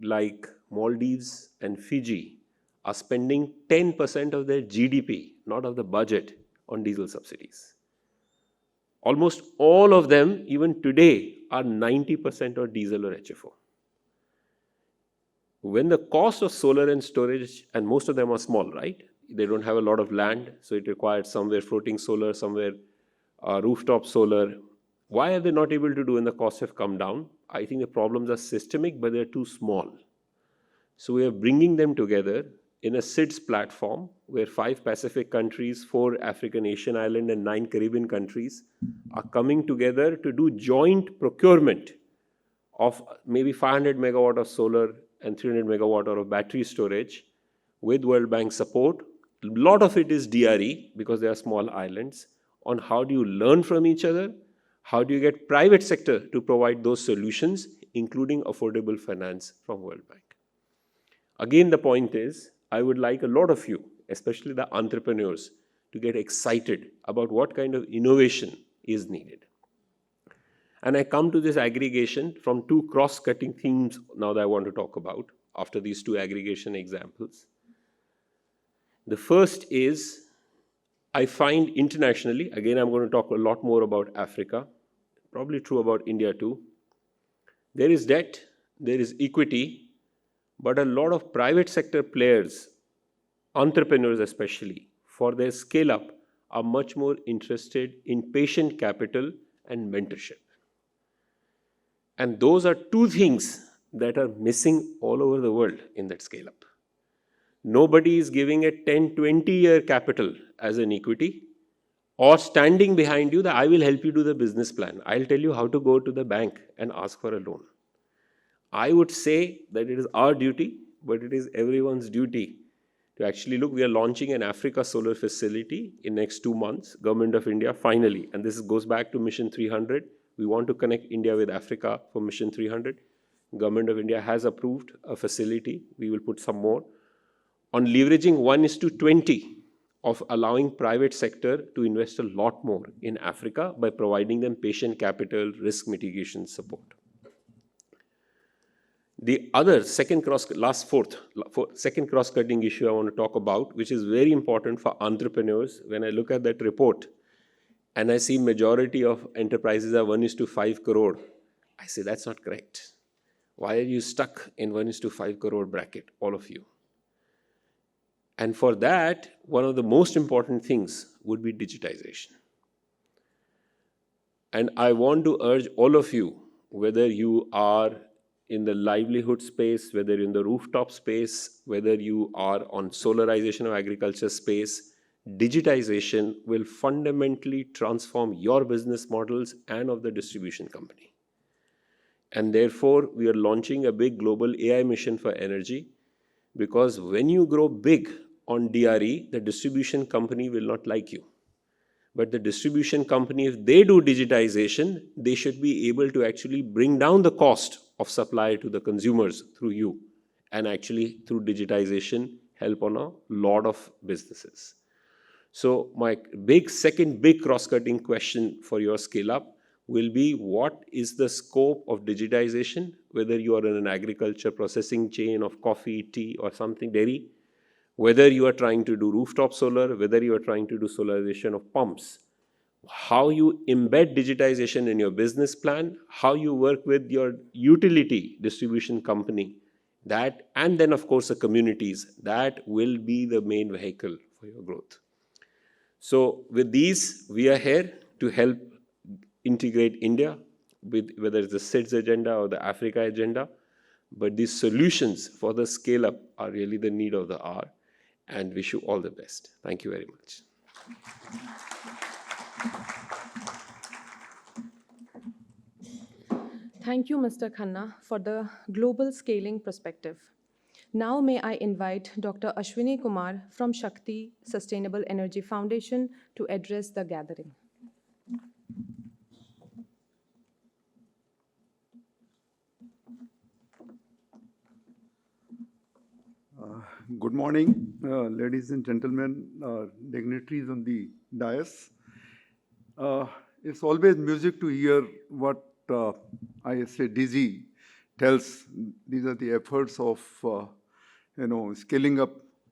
like Maldives and Fiji are spending 10% of their GDP, not of the budget, on diesel subsidies? Almost all of them, even today, are 90% or diesel or HFO. When the cost of solar and storage, and most of them are small, right? They don't have a lot of land, so it requires somewhere floating solar, somewhere rooftop solar. Why are they not able to do when the costs have come down? I think the problems are systemic, but they're too small. So we are bringing them together in a SIDS platform where 5 Pacific countries, 4 African Asian island and 9 Caribbean countries are coming together to do joint procurement of maybe 500 megawatt of solar and 300 megawatt of battery storage with World Bank support. A lot of it is DRE because they are small islands, on how do you learn from each other, how do you get private sector to provide those solutions, including affordable finance from World Bank. Again, the point is, I would like a lot of you, especially the entrepreneurs, to get excited about what kind of innovation is needed. And I come to this aggregation from 2 cross-cutting themes now that I want to talk about after these 2 aggregation examples. The first is, I find internationally, again I'm going to talk a lot more about Africa, probably true about India too, there is debt, there is equity, but a lot of private sector players, entrepreneurs especially, for their scale up are much more interested in patient capital and mentorship. And those are 2 things that are missing all over the world in that scale up. Nobody is giving a 10, 20-year capital as an equity or standing behind you that I will help you do the business plan. I'll tell you how to go to the bank and ask for a loan. I would say that it is our duty, but it is everyone's duty to actually look. We are launching an Africa solar facility in next 2 months, Government of India finally, and this goes back to Mission 300. We want to connect India with Africa for Mission 300. Government of India has approved a facility. We will put some more on leveraging 1:20 of allowing private sector to invest a lot more in Africa by providing them patient capital, risk mitigation support. The other second cross-cutting issue I want to talk about, which is very important for entrepreneurs, when I look at that report and I see majority of enterprises are 1:5 crore, I say that's not correct. Why are you stuck in 1:5 crore bracket, all of you? And for that, one of the most important things would be digitization. And I want to urge all of you, whether you are in the livelihood space, whether in the rooftop space, whether you are on solarization of agriculture space, digitization will fundamentally transform your business models and of the distribution company. And therefore, we are launching a big global AI mission for energy, because when you grow big on DRE, the distribution company will not like you. But the distribution company, if they do digitization, they should be able to actually bring down the cost of supply to the consumers through you, and actually through digitization help on a lot of businesses. So my second big cross-cutting question for your scale-up will be, what is the scope of digitization, whether you are in an agriculture processing chain of coffee, tea, or something, dairy, whether you are trying to do rooftop solar, whether you are trying to do solarization of pumps, how you embed digitization in your business plan, how you work with your utility distribution company, that, and then of course the communities, that will be the main vehicle for your growth. So with these, we are here to help integrate India with whether it's the SIDS agenda or the Africa agenda. But these solutions for the scale up are really the need of the hour, and wish you all the best. Thank you very much. Thank you, Mr. Khanna, for the global scaling perspective. Now may I invite Dr. Ashwini Kumar from Shakti Sustainable Energy Foundation to address the gathering. Good morning, ladies and gentlemen, dignitaries on the dais. It's always music to hear what ISA DG tells. These are the efforts of scaling up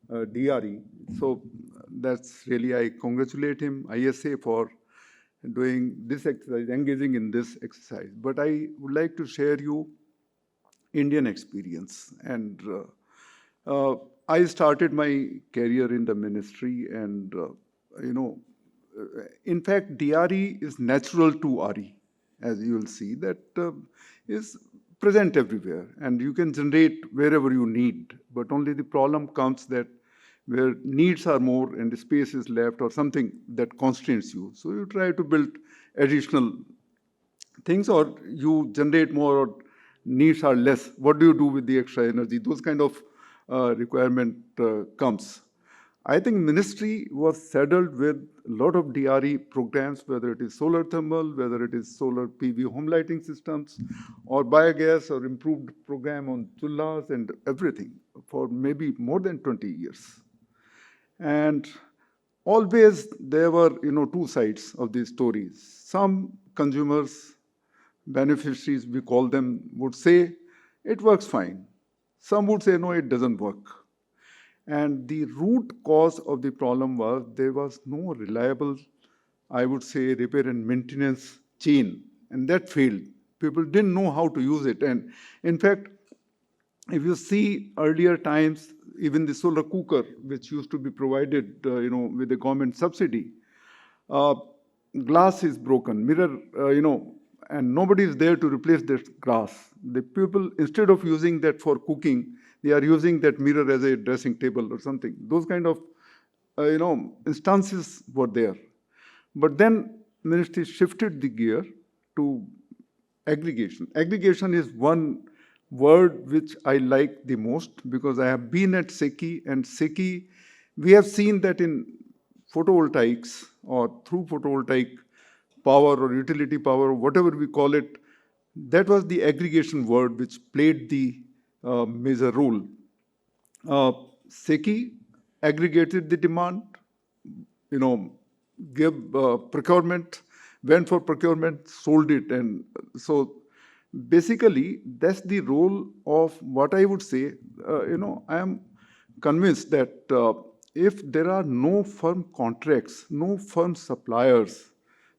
DRE. So that's really, I congratulate him, ISA, for doing this exercise, engaging in this exercise. But I would like to share you Indian experience. And I started my career in the ministry, and in fact, DRE is natural to RE, as you will see, that is present everywhere, and you can generate wherever you need. But only the problem comes that where needs are more and the space is left, or something that constrains you. So you try to build additional things, or you generate more, or needs are less. What do you do with the extra energy? Those kind of requirement comes. I think ministry was saddled with a lot of DRE programs, whether it is solar thermal, whether it is solar PV home lighting systems, or biogas, or improved program on chullas and everything for maybe more than 20 years. And always there were, two sides of these stories. Some consumers, beneficiaries, we call them, would say, it works fine. Some would say, no, it doesn't work. And the root cause of the problem was there was no reliable, I would say, repair and maintenance chain, and that failed. People didn't know how to use it. And in fact, if you see earlier times, even the solar cooker, which used to be provided, with a government subsidy, glass is broken, mirror, and nobody is there to replace that glass. The people, instead of using that for cooking, they are using that mirror as a dressing table or something. Those kind of, instances were there. But then ministry shifted the gear to aggregation. Aggregation is one word which I like the most, because I have been at SECI, and SECI, we have seen that in photovoltaics, or through photovoltaic power or utility power, whatever we call it, that was the aggregation word which played the major role. SECI aggregated the demand, gave procurement, went for procurement, sold it. And so basically, that's the role of what I would say, I am convinced that if there are no firm contracts, no firm suppliers,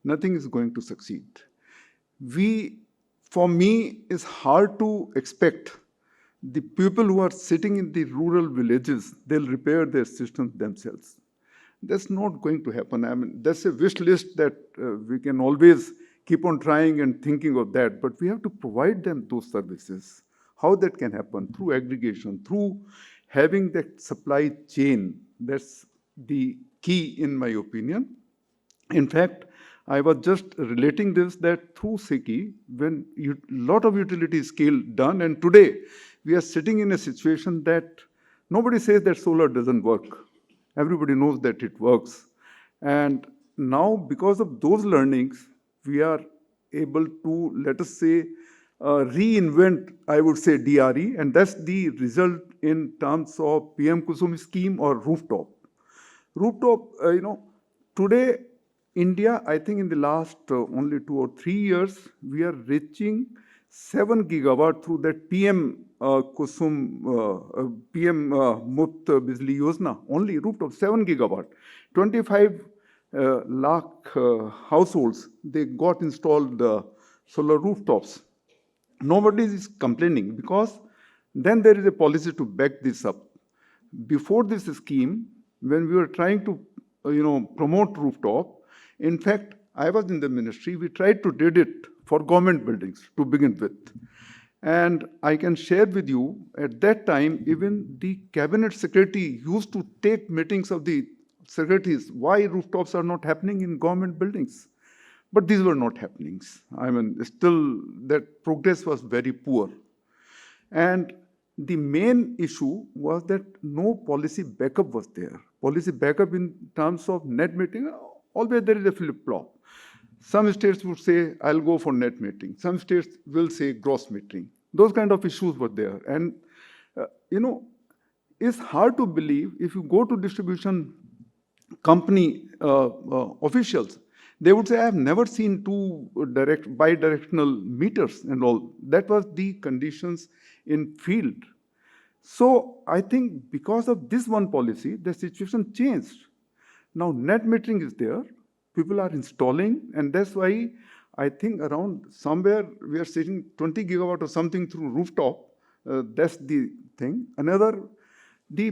nothing is going to succeed. For me, it's hard to expect the people who are sitting in the rural villages, they'll repair their systems themselves. That's not going to happen. I mean, that's a wish list that we can always keep on trying and thinking of that, but we have to provide them those services. How that can happen? Through aggregation, through having that supply chain. That's the key in my opinion. In fact, I was just relating this that through SECI, when a lot of utility scale done, and today we are sitting in a situation that nobody says that solar doesn't work. Everybody knows that it works. And now, because of those learnings, we are able to, let us say, reinvent, I would say, DRE, and that's the result in terms of PM Kusum scheme or rooftop. Rooftop, today, India, I think in the last only 2 or 3 years, we are reaching 7 gigawatt through that PM Kusum, PM Muft Bijli Yojana, only rooftop, 7 gigawatt. 25 lakh households, they got installed solar rooftops. Nobody is complaining because then there is a policy to back this up. Before this scheme, when we were trying to promote rooftop, in fact, I was in the ministry, we tried to did it for government buildings to begin with. And I can share with you, at that time, even the cabinet secretary used to take meetings of the secretaries, why rooftops are not happening in government buildings. But these were not happenings. I mean, still that progress was very poor. And the main issue was that no policy backup was there. Policy backup in terms of net metering, always there is a flip-flop. Some states would say, I'll go for net metering. Some states will say gross metering. Those kind of issues were there. And, it's hard to believe if you go to distribution company officials, they would say, I have never seen two bidirectional meters and all. That was the conditions in field. So I think because of this one policy, the situation changed. Now net metering is there, people are installing, and that's why I think around somewhere we are seeing 20 gigawatt or something through rooftop. That's the thing. Another, the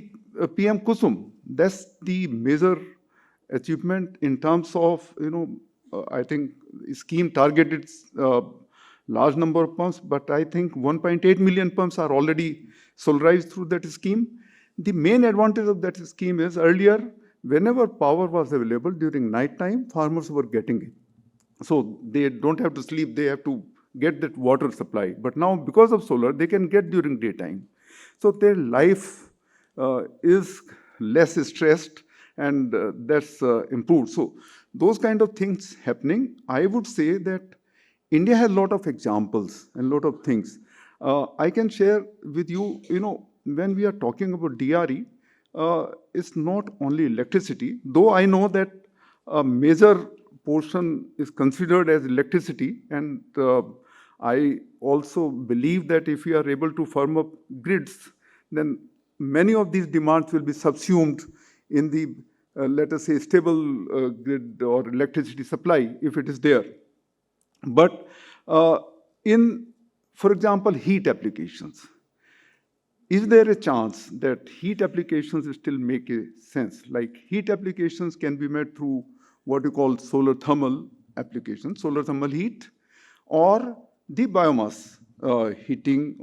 PM Kusum, that's the major achievement in terms of, I think scheme targeted large number of pumps, but I think 1.8 million pumps are already solarized through that scheme. The main advantage of that scheme is earlier, whenever power was available during night time, farmers were getting it. So they don't have to sleep, they have to get that water supply. But now because of solar, they can get during daytime. So their life is less stressed, and that's improved. So those kind of things happening, I would say that India has a lot of examples and a lot of things. I can share with you, when we are talking about DRE, it's not only electricity, though I know that a major portion is considered as electricity, and I also believe that if we are able to firm up grids, then many of these demands will be subsumed in the, let us say, stable grid or electricity supply, if it is there. But for example, heat applications, is there a chance that heat applications still make a sense? Like heat applications can be made through what you call solar thermal applications, solar thermal heat, or the biomass heating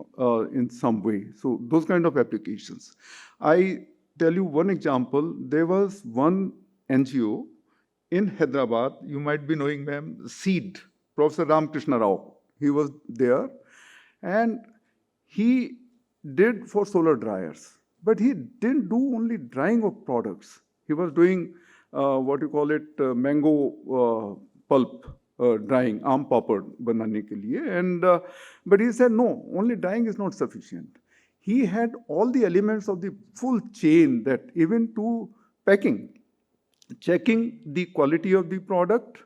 in some way. So those kind of applications. I tell you one example. There was one NGO in Hyderabad, you might be knowing them, SEED, Professor Ramakrishna Rao. He was there, and he did for solar dryers. But he didn't do only drying of products. He was doing what you call it, mango pulp drying, aam papad banane ke liye. And but he said, no, only drying is not sufficient. He had all the elements of the full chain, that even to packing, checking the quality of the product,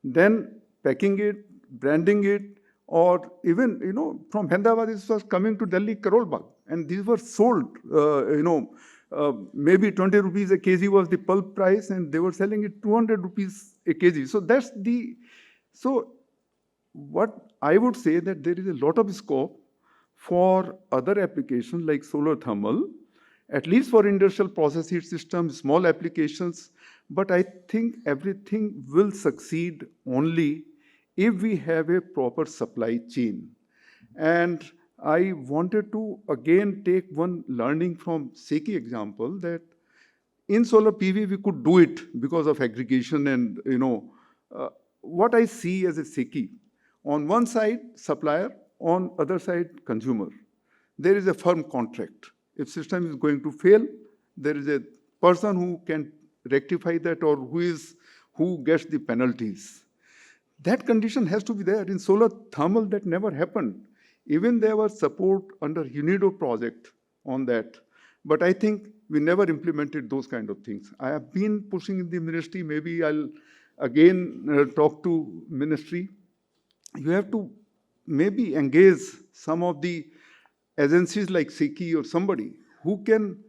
then packing it, branding it, or even, from Hyderabad, this was coming to Delhi, Karol Bagh, and these were sold, maybe 20 rupees a kg was the pulp price, and they were selling it 200 rupees a kg. So that's so what I would say, that there is a lot of scope for other applications like solar thermal, at least for industrial process heat systems, small applications. But I think everything will succeed only if we have a proper supply chain. And I wanted to again take one learning from SECI example, that in solar PV, we could do it because of aggregation and, what I see as a SECI, on one side, supplier, on other side, consumer. There is a firm contract. If system is going to fail, there is a person who can rectify that or who gets the penalties. That condition has to be there. In solar thermal, that never happened. Even there was support under UNIDO project on that. But I think we never implemented those kind of things. I have been pushing in the ministry. Maybe I'll again talk to ministry. You have to maybe engage some of the agencies like SECI or somebody who can,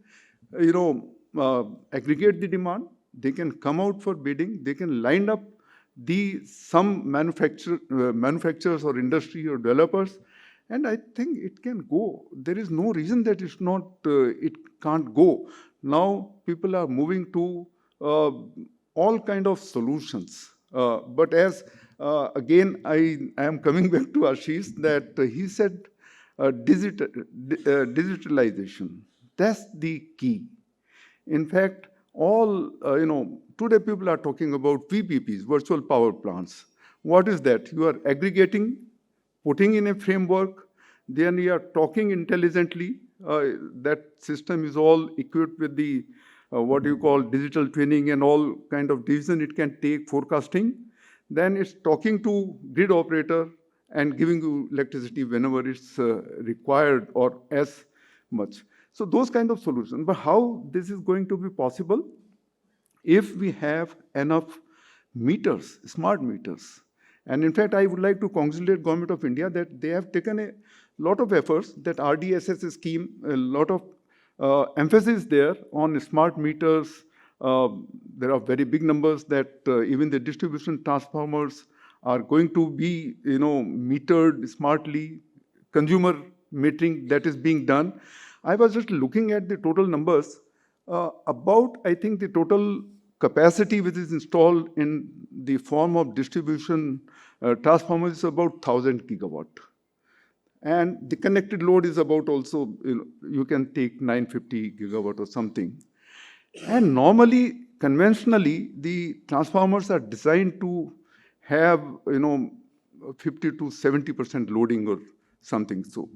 aggregate the demand. They can come out for bidding. They can line up some manufacturers or industry or developers, and I think it can go. There is no reason that it can't go. Now people are moving to all kind of solutions. But as again, I am coming back to Ashish that he said digitalization. That's the key. In fact, today people are talking about VPPs, virtual power plants. What is that? You are aggregating, putting in a framework, then you are talking intelligently. That system is all equipped with the what you call digital twinning and all kind of decision it can take, forecasting. Then it's talking to grid operator and giving you electricity whenever it's required or as much. So those kind of solutions. But how this is going to be possible? If we have enough meters, smart meters. And in fact, I would like to congratulate Government of India that they have taken a lot of efforts, that RDSS scheme, a lot of emphasis there on smart meters. There are very big numbers that even the distribution transformers are going to be, metered smartly. Consumer metering that is being done. I was just looking at the total numbers. I think the total capacity which is installed in the form of distribution transformers is about 1,000 gigawatt. And the connected load is about also, you can take 950 gigawatt or something. And normally, conventionally, the transformers are designed to have, 50 to 70% loading or something. So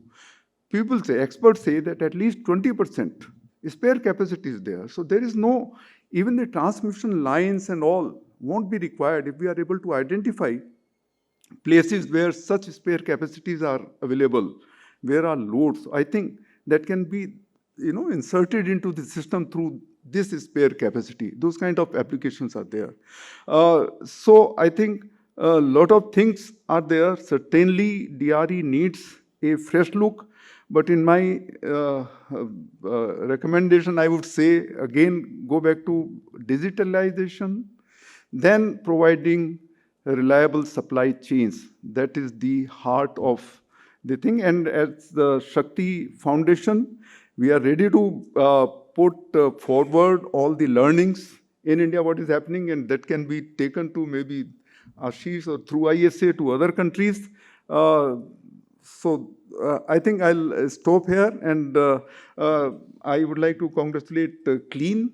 people say, experts say that at least 20% spare capacity is there. So there is no, even the transmission lines and all won't be required if we are able to identify places where such spare capacities are available, where are loads. I think that can be, inserted into the system through this spare capacity. Those kind of applications are there. So I think a lot of things are there. Certainly, DRE needs a fresh look. But in my recommendation, I would say, again, go back to digitalization, then providing reliable supply chains. That is the heart of the thing. And as the Shakti Foundation, we are ready to put forward all the learnings in India, what is happening, and that can be taken to maybe Ashish or through ISA to other countries. So I think I'll stop here, and I would like to congratulate Clean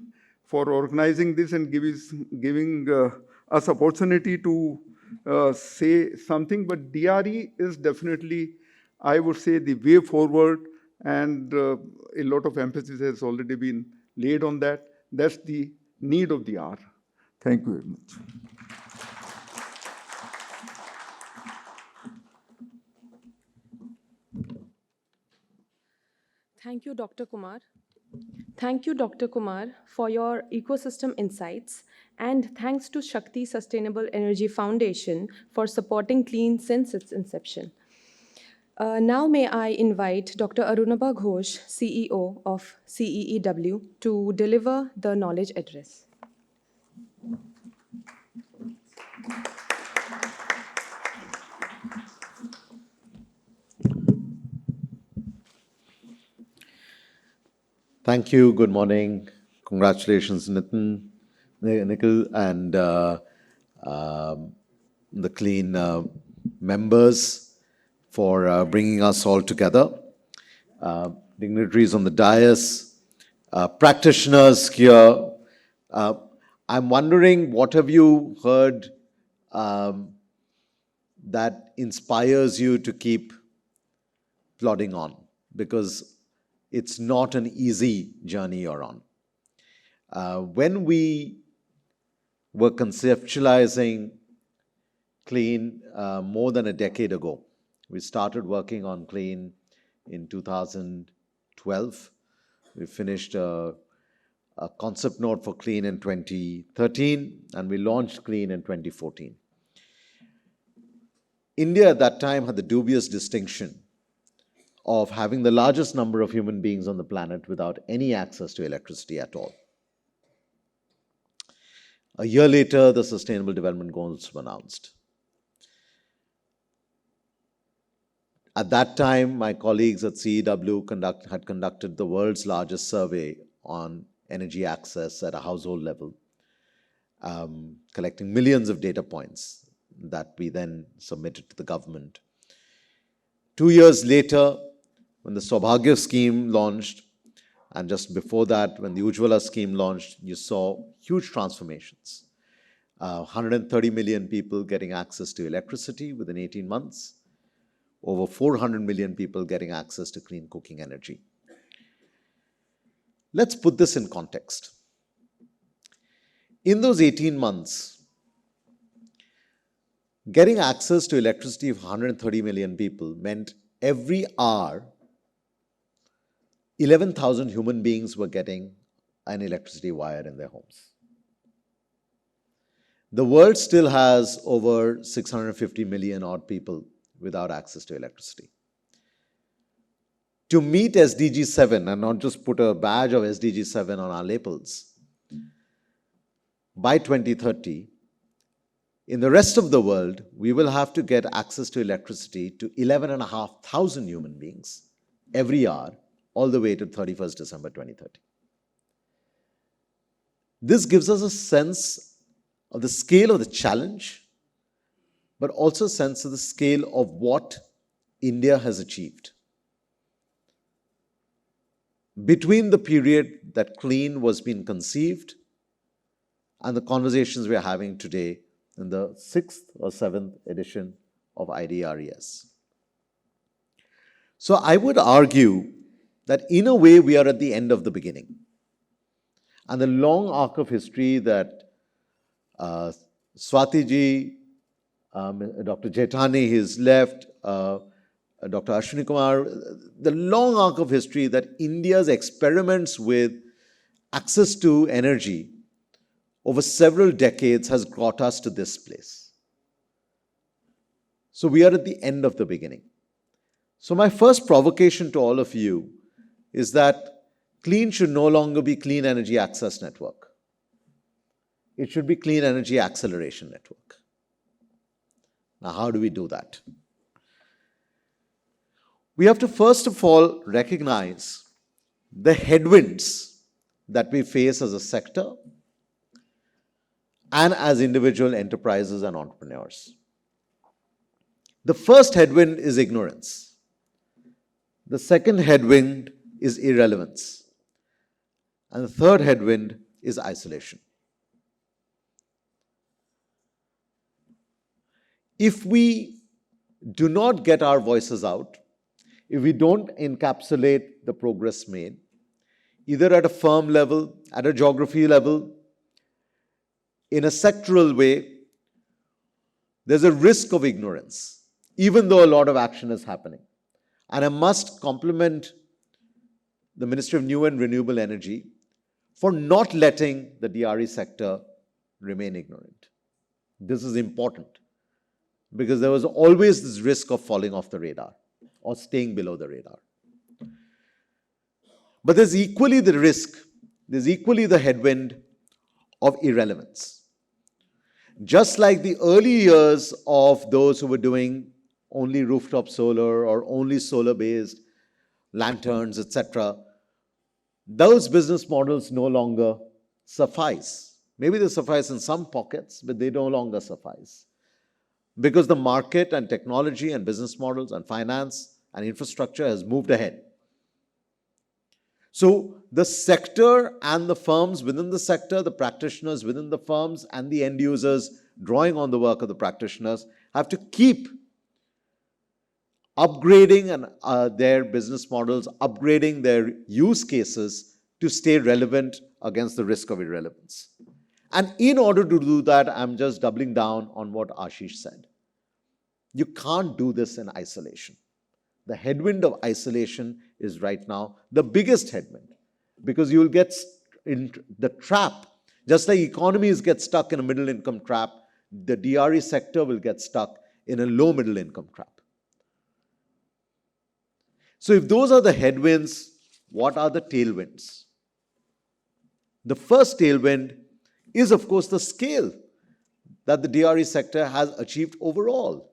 for organizing this and giving us opportunity to say something. But DRE is definitely, I would say, the way forward, and a lot of emphasis has already been laid on that. That's the need of the hour. Thank you very much. Thank you, Dr. Kumar. Thank you, Dr. Kumar, for your ecosystem insights, and thanks to Shakti Sustainable Energy Foundation for supporting Clean since its inception. Now may I invite Dr. Arunabha Ghosh, CEO of CEEW, to deliver the knowledge address. Thank you. Good morning. Congratulations, Nikhil, and the Clean members for bringing us all together. Dignitaries on the dais, practitioners here, I'm wondering, what have you heard that inspires you to keep plodding on? Because it's not an easy journey you're on. When we were conceptualizing Clean more than a decade ago, we started working on Clean in 2012. We finished a concept note for Clean in 2013, and we launched Clean in 2014. India at that time had the dubious distinction of having the largest number of human beings on the planet without any access to electricity at all. A year later, the Sustainable Development Goals were announced. At that time, my colleagues at CEW had conducted the world's largest survey on energy access at a household level, collecting millions of data points that we then submitted to the government. 2 years later, when the Saubhagya scheme launched, and just before that, when the Ujjwala scheme launched, you saw huge transformations. 130 million people getting access to electricity within 18 months, over 400 million people getting access to clean cooking energy. Let's put this in context. In those 18 months, getting access to electricity of 130 million people meant every hour, 11,000 human beings were getting an electricity wire in their homes. The world still has over 650 million odd people without access to electricity. To meet SDG 7, and not just put a badge of SDG 7 on our lapels, by 2030, in the rest of the world, we will have to get access to electricity to 11,500 human beings every hour, all the way to 31st December 2030. This gives us a sense of the scale of the challenge, but also a sense of the scale of what India has achieved. Between the period that Clean was being conceived and the conversations we are having today in the 6th or 7th edition of IDRES. So I would argue that in a way we are at the end of the beginning. And the long arc of history that Swati ji, Dr. Jetani, his left, Dr. Ashwini Kumar, the long arc of history that India's experiments with access to energy over several decades has brought us to this place. So we are at the end of the beginning. So my first provocation to all of you is that Clean should no longer be Clean Energy Access Network. It should be Clean Energy Acceleration Network. Now, how do we do that? We have to first of all recognize the headwinds that we face as a sector and as individual enterprises and entrepreneurs. The first headwind is ignorance. The second headwind is irrelevance. And the third headwind is isolation. If we do not get our voices out, if we don't encapsulate the progress made, either at a firm level, at a geography level, in a sectoral way, there's a risk of ignorance, even though a lot of action is happening. And I must compliment the Ministry of New and Renewable Energy for not letting the DRE sector remain ignorant. This is important because there was always this risk of falling off the radar or staying below the radar. But there's equally the risk, there's equally the headwind of irrelevance. Just like the early years of those who were doing only rooftop solar or only solar-based lanterns, etc., those business models no longer suffice. Maybe they suffice in some pockets, but they no longer suffice. Because the market and technology and business models and finance and infrastructure has moved ahead. So the sector and the firms within the sector, the practitioners within the firms, and the end users drawing on the work of the practitioners have to keep upgrading their business models, upgrading their use cases to stay relevant against the risk of irrelevance. And in order to do that, I'm just doubling down on what Ashish said. You can't do this in isolation. The headwind of isolation is right now the biggest headwind, because you will get in the trap. Just like economies get stuck in a middle income trap, the DRE sector will get stuck in a low middle income trap. So if those are the headwinds, what are the tailwinds? The first tailwind is, of course, the scale that the DRE sector has achieved overall.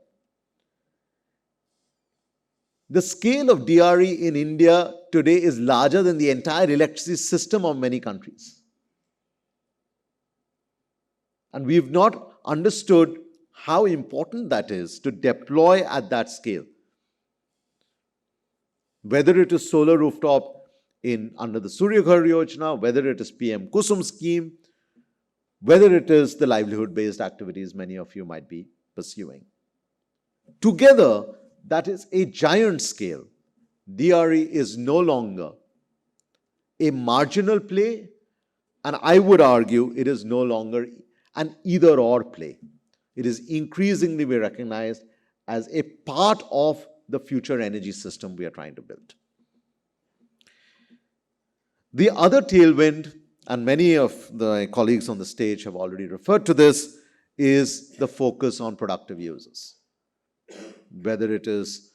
The scale of DRE in India today is larger than the entire electricity system of many countries. And we've not understood how important that is to deploy at that scale. Whether it is solar rooftop under the Surya Ghar Yojana, whether it is PM Kusum scheme, whether it is the livelihood-based activities many of you might be pursuing. Together, that is a giant scale. DRE is no longer a marginal play, and I would argue it is no longer an either-or play. It is increasingly be recognized as a part of the future energy system we are trying to build. The other tailwind, and many of my colleagues on the stage have already referred to this, is the focus on productive uses. Whether it is,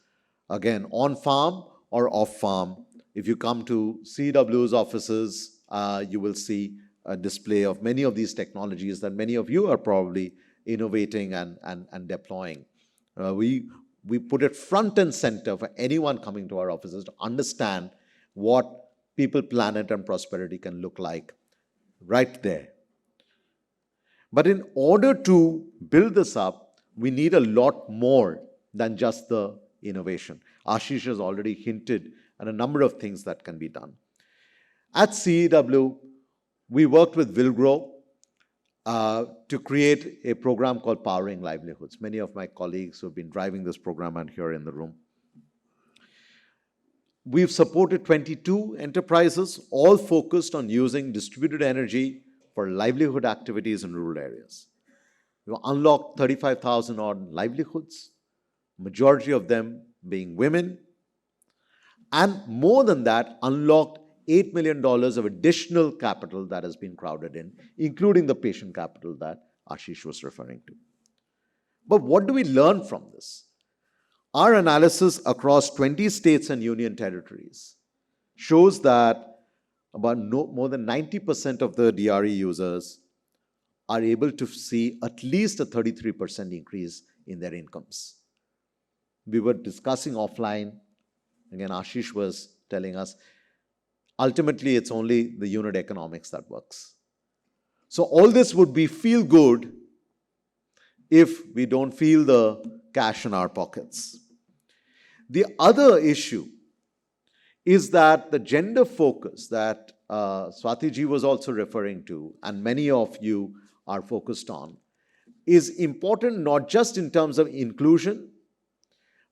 again, on-farm or off-farm. If you come to CW's offices, you will see a display of many of these technologies that many of you are probably innovating and deploying. We put it front and center for anyone coming to our offices to understand what people, planet, and prosperity can look like right there. But in order to build this up, we need a lot more than just the innovation. Ashish has already hinted at a number of things that can be done. At CEW, we worked with Wilgrow to create a program called Powering Livelihoods. Many of my colleagues who have been driving this program are here in the room. We've supported 22 enterprises, all focused on using distributed energy for livelihood activities in rural areas. We've unlocked 35,000 odd livelihoods, majority of them being women, and more than that, unlocked $8 million of additional capital that has been crowded in, including the patient capital that Ashish was referring to. But what do we learn from this? Our analysis across 20 states and union territories shows that about more than 90% of the DRE users are able to see at least a 33% increase in their incomes. We were discussing offline, again, Ashish was telling us, ultimately it's only the unit economics that works. So all this would be feel good if we don't feel the cash in our pockets. The other issue is that the gender focus that Swatiji was also referring to, and many of you are focused on, is important not just in terms of inclusion,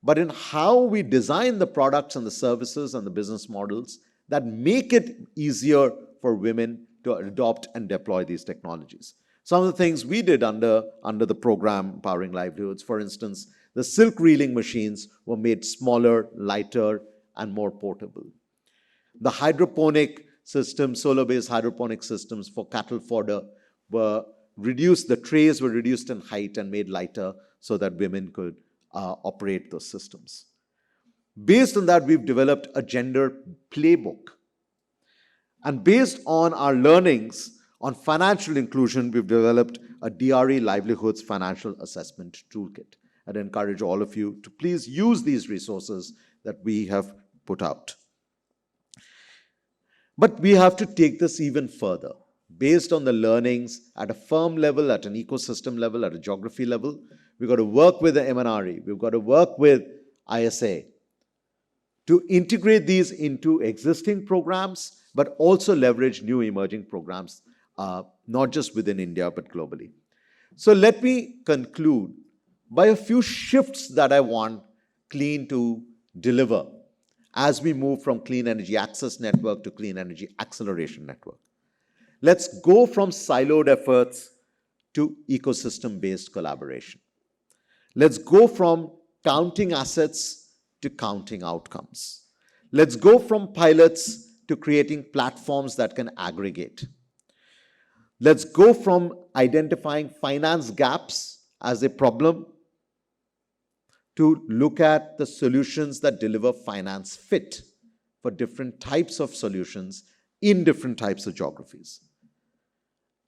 but in how we design the products and the services and the business models that make it easier for women to adopt and deploy these technologies. Some of the things we did under the program Powering Livelihoods, for instance, the silk reeling machines were made smaller, lighter, and more portable. The hydroponic systems, solar-based hydroponic systems for cattle fodder were reduced, the trays were reduced in height and made lighter so that women could operate those systems. Based on that, we've developed a gender playbook. And based on our learnings on financial inclusion, we've developed a DRE Livelihoods Financial Assessment Toolkit. I'd encourage all of you to please use these resources that we have put out. But we have to take this even further. Based on the learnings at a firm level, at an ecosystem level, at a geography level, we've got to work with the MNRE, we've got to work with ISA to integrate these into existing programs, but also leverage new emerging programs, not just within India, but globally. So let me conclude by a few shifts that I want Clean to deliver as we move from Clean Energy Access Network to Clean Energy Acceleration Network. Let's go from siloed efforts to ecosystem-based collaboration. Let's go from counting assets to counting outcomes. Let's go from pilots to creating platforms that can aggregate. Let's go from identifying finance gaps as a problem to look at the solutions that deliver finance fit for different types of solutions in different types of geographies.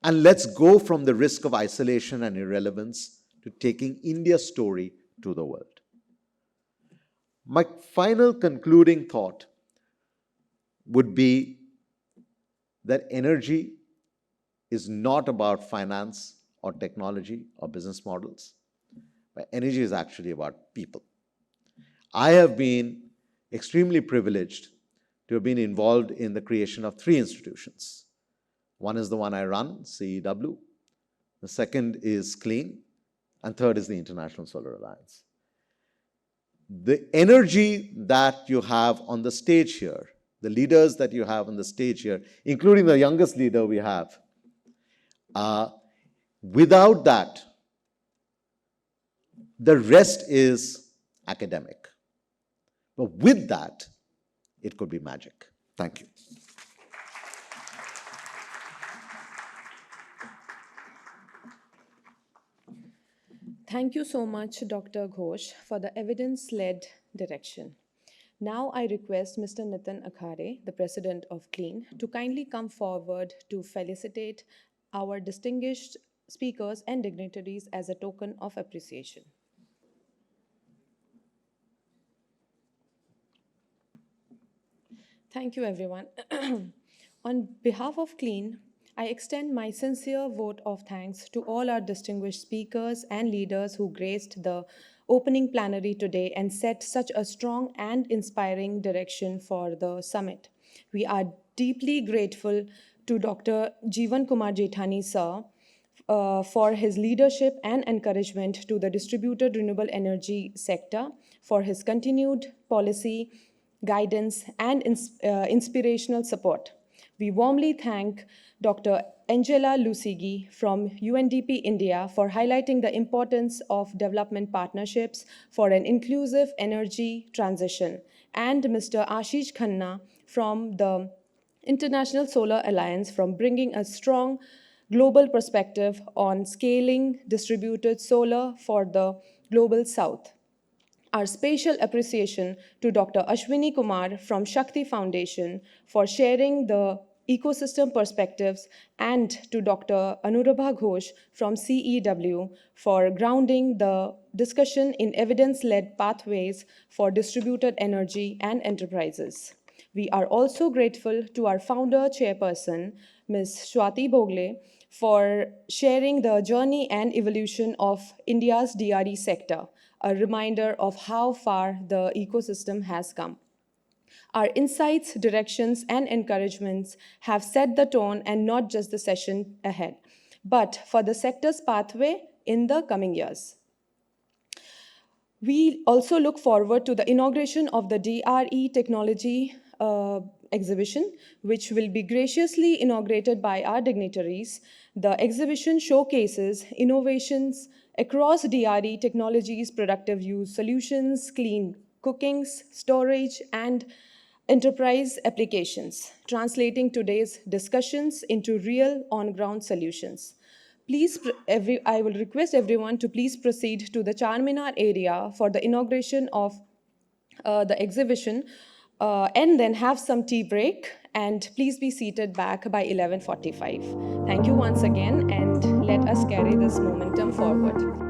And let's go from the risk of isolation and irrelevance to taking India's story to the world. My final concluding thought would be that energy is not about finance or technology or business models, but energy is actually about people. I have been extremely privileged to have been involved in the creation of 3 institutions. One is the one I run, CEW. The second is Clean. And third is the International Solar Alliance. The energy that you have on the stage here, the leaders that you have on the stage here, including the youngest leader we have, without that, the rest is academic. But with that, it could be magic. Thank you. Thank you so much, Dr. Ghosh, for the evidence-led direction. Now I request Mr. Nitin Akhare, the President of Clean, to kindly come forward to felicitate our distinguished speakers and dignitaries as a token of appreciation. Thank you, everyone. On behalf of Clean, I extend my sincere vote of thanks to all our distinguished speakers and leaders who graced the opening plenary today and set such a strong and inspiring direction for the summit. We are deeply grateful to Dr. Jeevan Kumar Jethani, sir, for his leadership and encouragement to the distributed renewable energy sector, for his continued policy, guidance, and inspirational support. We warmly thank Dr. Angela Lusigi from UNDP India for highlighting the importance of development partnerships for an inclusive energy transition, and Mr. Ashish Khanna from the International Solar Alliance from bringing a strong global perspective on scaling distributed solar for the global south. Our special appreciation to Dr. Ashwini Kumar from Shakti Foundation for sharing the ecosystem perspectives, and to Dr. Anurabha Ghosh from CEW for grounding the discussion in evidence-led pathways for distributed energy and enterprises. We are also grateful to our founder chairperson, Ms. Swati Bogle, for sharing the journey and evolution of India's DRE sector, a reminder of how far the ecosystem has come. Our insights, directions, and encouragements have set the tone, and not just the session ahead, but for the sector's pathway in the coming years. We also look forward to the inauguration of the DRE technology exhibition, which will be graciously inaugurated by our dignitaries. The exhibition showcases innovations across DRE technologies, productive use solutions, clean cookings, storage, and enterprise applications, translating today's discussions into real on-ground solutions. Please, I will request everyone to please proceed to the Charminar area for the inauguration of the exhibition, and then have some tea break, and please be seated back by 11:45. Thank you once again, and let us carry this momentum forward.